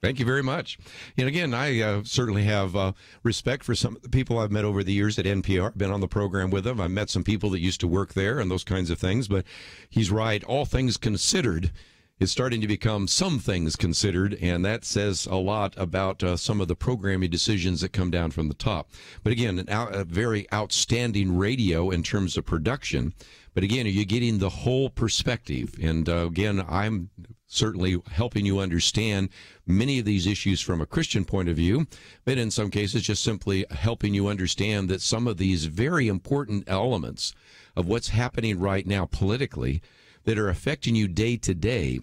Thank you very much. And again, I certainly have respect for some of the people I've met over the years at NPR. I've been on the program with them. I've met some people that used to work there and those kinds of things. But he's right. All things considered, is starting to become some things considered, and that says a lot about some of the programming decisions that come down from the top. But again, a very outstanding radio in terms of production. But again, are you getting the whole perspective? And again, I'm certainly helping you understand many of these issues from a Christian point of view, but in some cases just simply helping you understand that some of these very important elements of what's happening right now politically that are affecting you day to day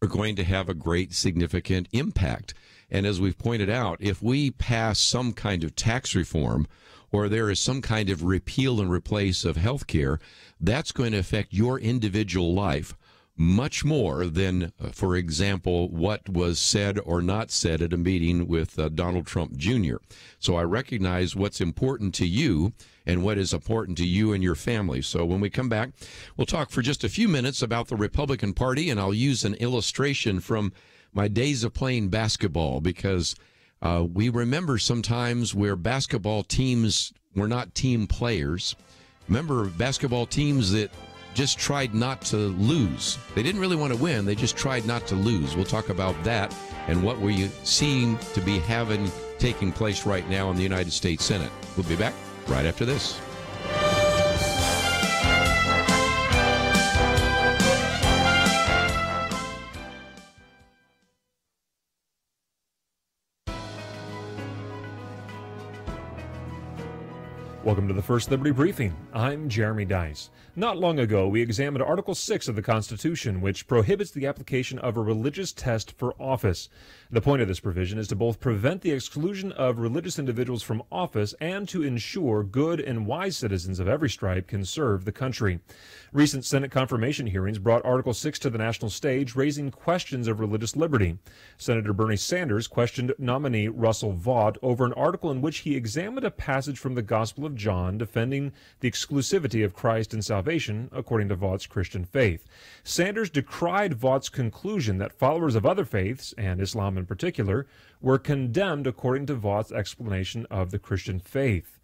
are going to have a great significant impact. And as we've pointed out, if we pass some kind of tax reform or there is some kind of repeal and replace of health care, that's going to affect your individual life much more than, for example, what was said or not said at a meeting with Donald Trump Jr. So I recognize what's important to you and what is important to you and your family. So when we come back, we'll talk for just a few minutes about the Republican Party, and I'll use an illustration from my days of playing basketball because we remember sometimes where basketball teams were not team players. Remember, basketball teams that just tried not to lose. They didn't really want to win. They just tried not to lose. We'll talk about that and what we seem to be having taking place right now in the United States Senate. We'll be back right after this. Welcome to the First Liberty Briefing. I'm Jeremy Dice. Not long ago, we examined Article 6 of the Constitution, which prohibits the application of a religious test for office. The point of this provision is to both prevent the exclusion of religious individuals from office and to ensure good and wise citizens of every stripe can serve the country. Recent Senate confirmation hearings brought Article 6 to the national stage, raising questions of religious liberty. Senator Bernie Sanders questioned nominee Russell Vought over an article in which he examined a passage from the Gospel of John defending the exclusivity of Christ in salvation according to Vaught's Christian faith. Sanders decried Vaught's conclusion that followers of other faiths, and Islam in particular, were condemned according to Vaught's explanation of the Christian faith.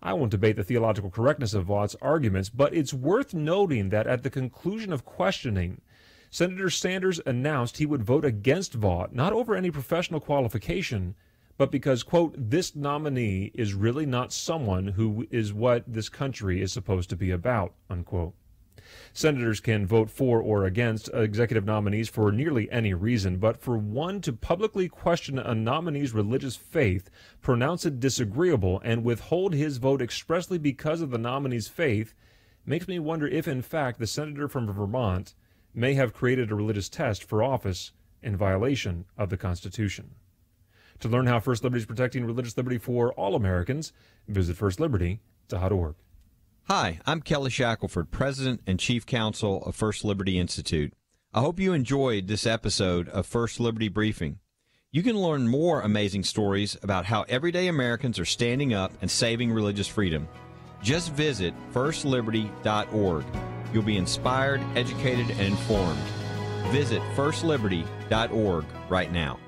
I won't debate the theological correctness of Vaught's arguments, but it's worth noting that at the conclusion of questioning, Senator Sanders announced he would vote against Vaught, not over any professional qualification, but because, quote, this nominee is really not someone who is what this country is supposed to be about, unquote. Senators can vote for or against executive nominees for nearly any reason, but for one to publicly question a nominee's religious faith, pronounce it disagreeable, and withhold his vote expressly because of the nominee's faith makes me wonder if, in fact, the senator from Vermont may have created a religious test for office in violation of the Constitution. To learn how First Liberty is protecting religious liberty for all Americans, visit firstliberty.org. Hi, I'm Kelly Shackelford, President and Chief Counsel of First Liberty Institute. I hope you enjoyed this episode of First Liberty Briefing. You can learn more amazing stories about how everyday Americans are standing up and saving religious freedom. Just visit firstliberty.org. You'll be inspired, educated, and informed. Visit firstliberty.org right now.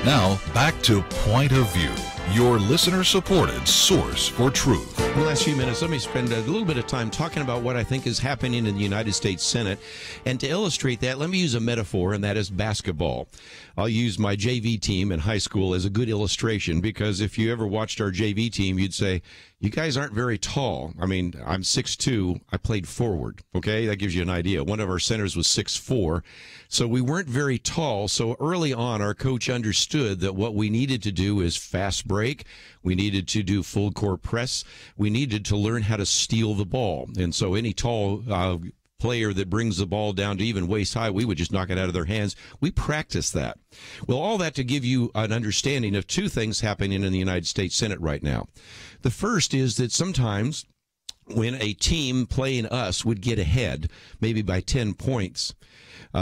Now, back to Point of View, your listener-supported source for truth. In the last few minutes, let me spend a little bit of time talking about what I think is happening in the United States Senate. And to illustrate that, let me use a metaphor, and that is basketball. I'll use my JV team in high school as a good illustration, because if you ever watched our JV team, you'd say, you guys aren't very tall. I mean, I'm 6'2". I played forward. Okay, that gives you an idea. One of our centers was 6'4". So we weren't very tall. So early on, our coach understood that what we needed to do is fast break. We needed to do full court press. We needed to learn how to steal the ball. And so any tall player that brings the ball down to even waist high, we would just knock it out of their hands. We practiced that. Well, all that to give you an understanding of two things happening in the United States Senate right now. The first is that sometimes when a team playing us would get ahead, maybe by 10 points,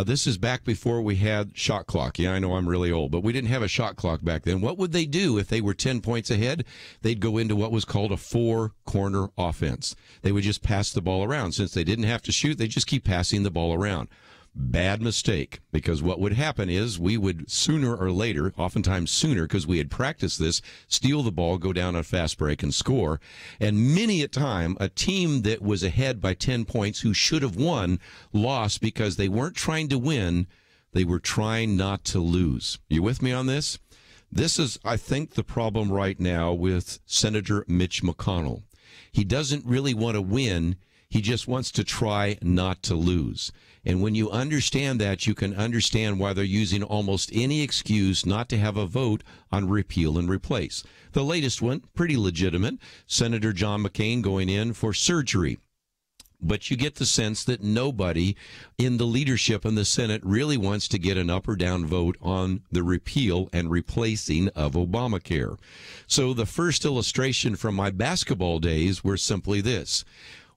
this is back before we had shot clock. Yeah, I know I'm really old, but we didn't have a shot clock back then. What would they do if they were 10 points ahead? They'd go into what was called a four-corner offense. They would just pass the ball around. Since they didn't have to shoot, they just keep passing the ball around. Bad mistake, because what would happen is we would sooner or later, oftentimes sooner because we had practiced this, steal the ball, go down on fast break and score. And many a time, a team that was ahead by 10 points who should have won lost because they weren't trying to win, they were trying not to lose. You with me on this? This is, I think, the problem right now with Senator Mitch McConnell. He doesn't really want to win. He just wants to try not to lose. And when you understand that, you can understand why they're using almost any excuse not to have a vote on repeal and replace. The latest one, pretty legitimate, Senator John McCain going in for surgery. But you get the sense that nobody in the leadership in the Senate really wants to get an up or down vote on the repeal and replacing of Obamacare. So the first illustration from my basketball days were simply this.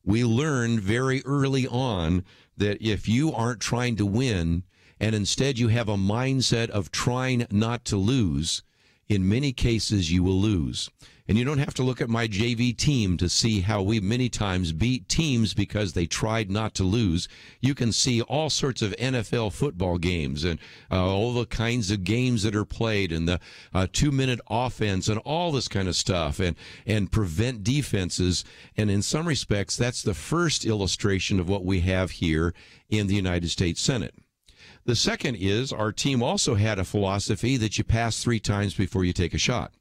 We learned very early on that if you aren't trying to win and instead you have a mindset of trying not to lose, in many cases you will lose. And you don't have to look at my JV team to see how we many times beat teams because they tried not to lose. You can see all sorts of NFL football games and all the kinds of games that are played and the 2-minute offense and all this kind of stuff and prevent defenses. And in some respects, that's the first illustration of what we have here in the United States Senate. The second is our team also had a philosophy that you pass 3 times before you take a shot.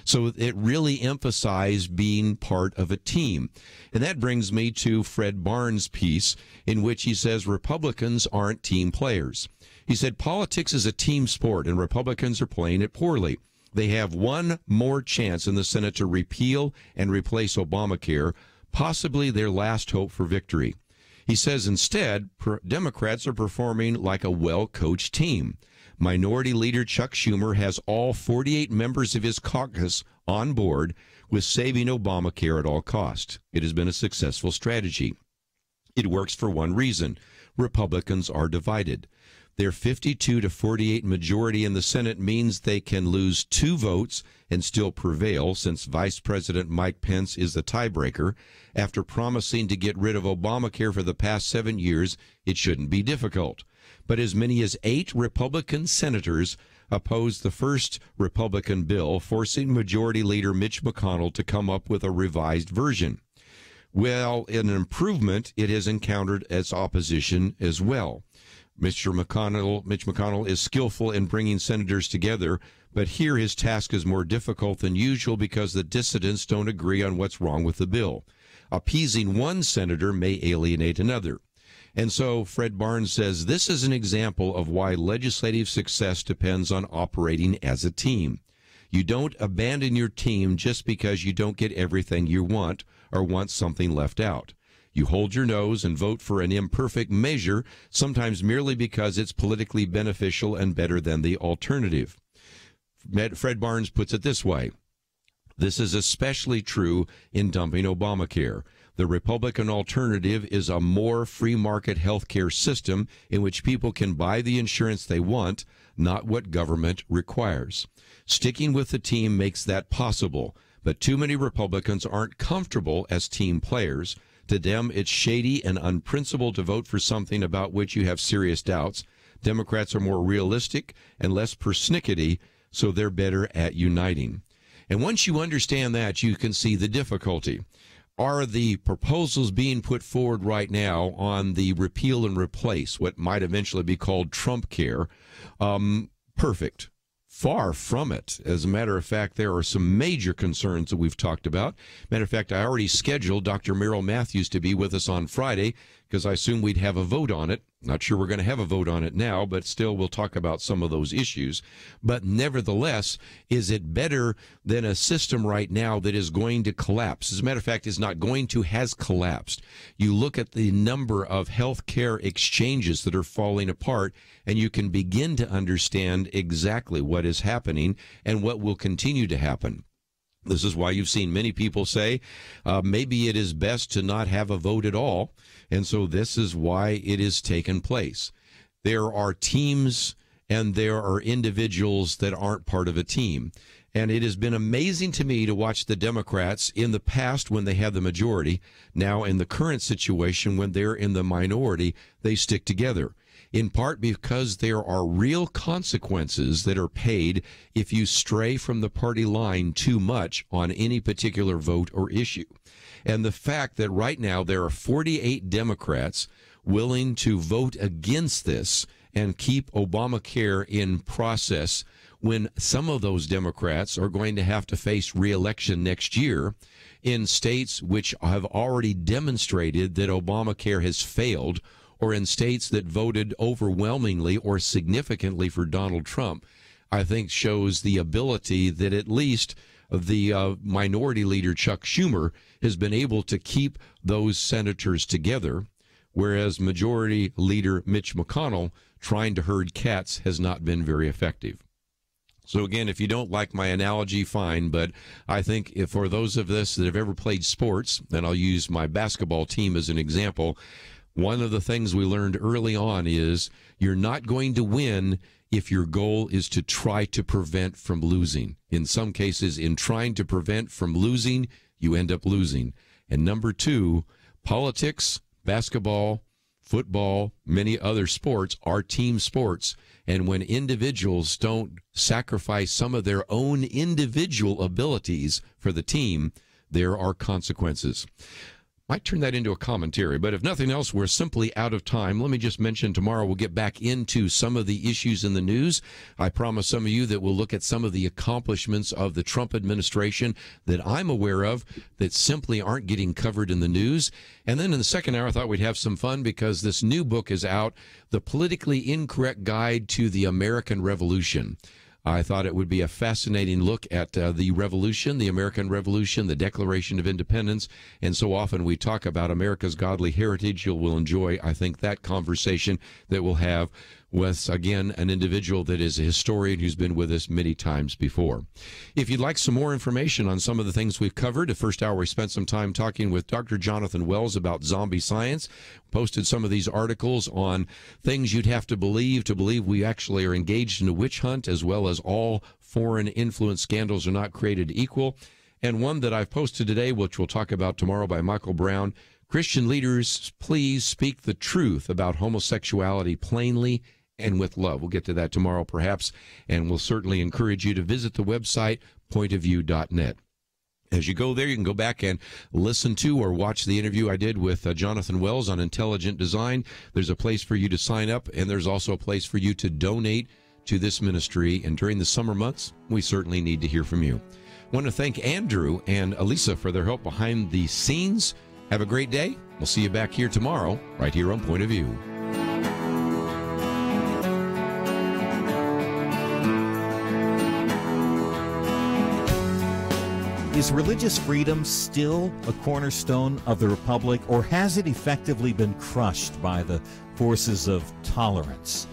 So it really emphasized being part of a team. And that brings me to Fred Barnes' piece in which he says Republicans aren't team players. He said politics is a team sport and Republicans are playing it poorly. They have one more chance in the Senate to repeal and replace Obamacare, possibly their last hope for victory. He says instead, Democrats are performing like a well-coached team. Minority Leader Chuck Schumer has all 48 members of his caucus on board with saving Obamacare at all costs. It has been a successful strategy. It works for one reason. Republicans are divided. Their 52 to 48 majority in the Senate means they can lose 2 votes and still prevail, since Vice President Mike Pence is the tiebreaker. After promising to get rid of Obamacare for the past 7 years, it shouldn't be difficult. But as many as 8 Republican senators opposed the first Republican bill, forcing Majority Leader Mitch McConnell to come up with a revised version. Well, in an improvement, it has encountered its opposition as well. Mitch McConnell is skillful in bringing senators together, but here his task is more difficult than usual because the dissidents don't agree on what's wrong with the bill. Appeasing one senator may alienate another. And so Fred Barnes says this is an example of why legislative success depends on operating as a team. You don't abandon your team just because you don't get everything you want or want something left out. You hold your nose and vote for an imperfect measure, sometimes merely because it's politically beneficial and better than the alternative. Fred Barnes puts it this way. This is especially true in dumping Obamacare. The Republican alternative is a more free market health care system in which people can buy the insurance they want, not what government requires. Sticking with the team makes that possible, but too many Republicans aren't comfortable as team players. To them, it's shady and unprincipled to vote for something about which you have serious doubts. Democrats are more realistic and less persnickety, so they're better at uniting. And once you understand that, you can see the difficulty. Are the proposals being put forward right now on the repeal and replace, what might eventually be called Trump care, perfect? Far from it. As a matter of fact, there are some major concerns that we've talked about. Matter of fact, I already scheduled Dr. Merrill Matthews to be with us on Friday because I assumed we'd have a vote on it. Not sure we're going to have a vote on it now, but still we'll talk about some of those issues. But nevertheless, is it better than a system right now that is going to collapse? As a matter of fact, is not going to, has collapsed. You look at the number of health care exchanges that are falling apart, and you can begin to understand exactly what is happening and what will continue to happen. This is why you've seen many people say maybe it is best to not have a vote at all. And so this is why it is taken place. There are teams and there are individuals that aren't part of a team. And it has been amazing to me to watch the Democrats in the past when they had the majority. Now in the current situation when they're in the minority, they stick together. In part because there are real consequences that are paid if you stray from the party line too much on any particular vote or issue. And the fact that right now there are 48 Democrats willing to vote against this and keep Obamacare in process when some of those Democrats are going to have to face re-election next year in states which have already demonstrated that Obamacare has failed, or in states that voted overwhelmingly or significantly for Donald Trump, I think shows the ability that at least the minority leader Chuck Schumer has been able to keep those senators together, whereas majority leader Mitch McConnell trying to herd cats has not been very effective. So again, if you don't like my analogy, fine, but I think if for those of us that have ever played sports, and I'll use my basketball team as an example, one of the things we learned early on is you're not going to win if your goal is to try to prevent from losing. In some cases, in trying to prevent from losing, you end up losing. And number two, politics, basketball, football, many other sports are team sports. And when individuals don't sacrifice some of their own individual abilities for the team, there are consequences. Might turn that into a commentary, but if nothing else, we're simply out of time. Let me just mention tomorrow we'll get back into some of the issues in the news. I promise some of you that we'll look at some of the accomplishments of the Trump administration that I'm aware of that simply aren't getting covered in the news. And then in the second hour, I thought we'd have some fun because this new book is out, The Politically Incorrect Guide to the American Revolution. I thought it would be a fascinating look at the revolution, the American Revolution, the Declaration of Independence. And so often we talk about America's godly heritage. You will enjoy, I think, that conversation that we'll have with, again, an individual that is a historian who's been with us many times before. If you'd like some more information on some of the things we've covered, the first hour we spent some time talking with Dr. Jonathan Wells about zombie science, posted some of these articles on things you'd have to believe we actually are engaged in a witch hunt, as well as all foreign influence scandals are not created equal. And one that I've posted today, which we'll talk about tomorrow, by Michael Brown, Christian leaders, please speak the truth about homosexuality plainly and with love. We'll get to that tomorrow, perhaps, and we'll certainly encourage you to visit the website, pointofview.net. As you go there, you can go back and listen to or watch the interview I did with Jonathan Wells on intelligent design. There's a place for you to sign up, and there's also a place for you to donate to this ministry. And during the summer months, we certainly need to hear from you. I want to thank Andrew and Elisa for their help behind the scenes. Have a great day. We'll see you back here tomorrow, right here on Point of View. Is religious freedom still a cornerstone of the republic, or has it effectively been crushed by the forces of tolerance?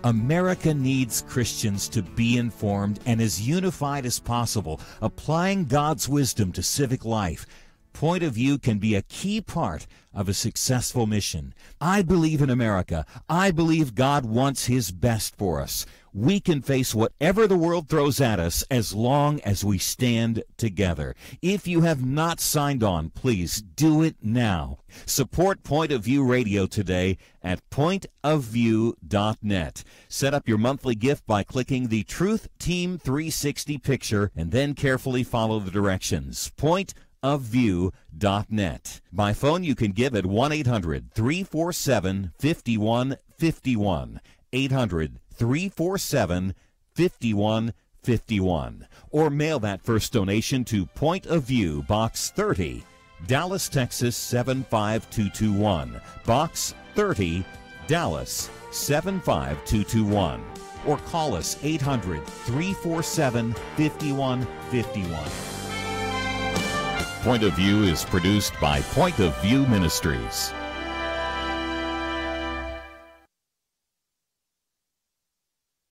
America needs Christians to be informed and as unified as possible, applying God's wisdom to civic life. Point of View can be a key part of a successful mission. I believe in America. I believe God wants His best for us. We can face whatever the world throws at us as long as we stand together. If you have not signed on, please do it now. Support Point of View Radio today at pointofview.net. Set up your monthly gift by clicking the Truth Team 360 picture and then carefully follow the directions. Pointofview.net. By phone, you can give at 1-800-347-5151. 800-347-5151. Or mail that first donation to Point of View, Box 30, Dallas, Texas 75221. Box 30, Dallas 75221. Or call us 800-347-5151. Point of View is produced by Point of View Ministries.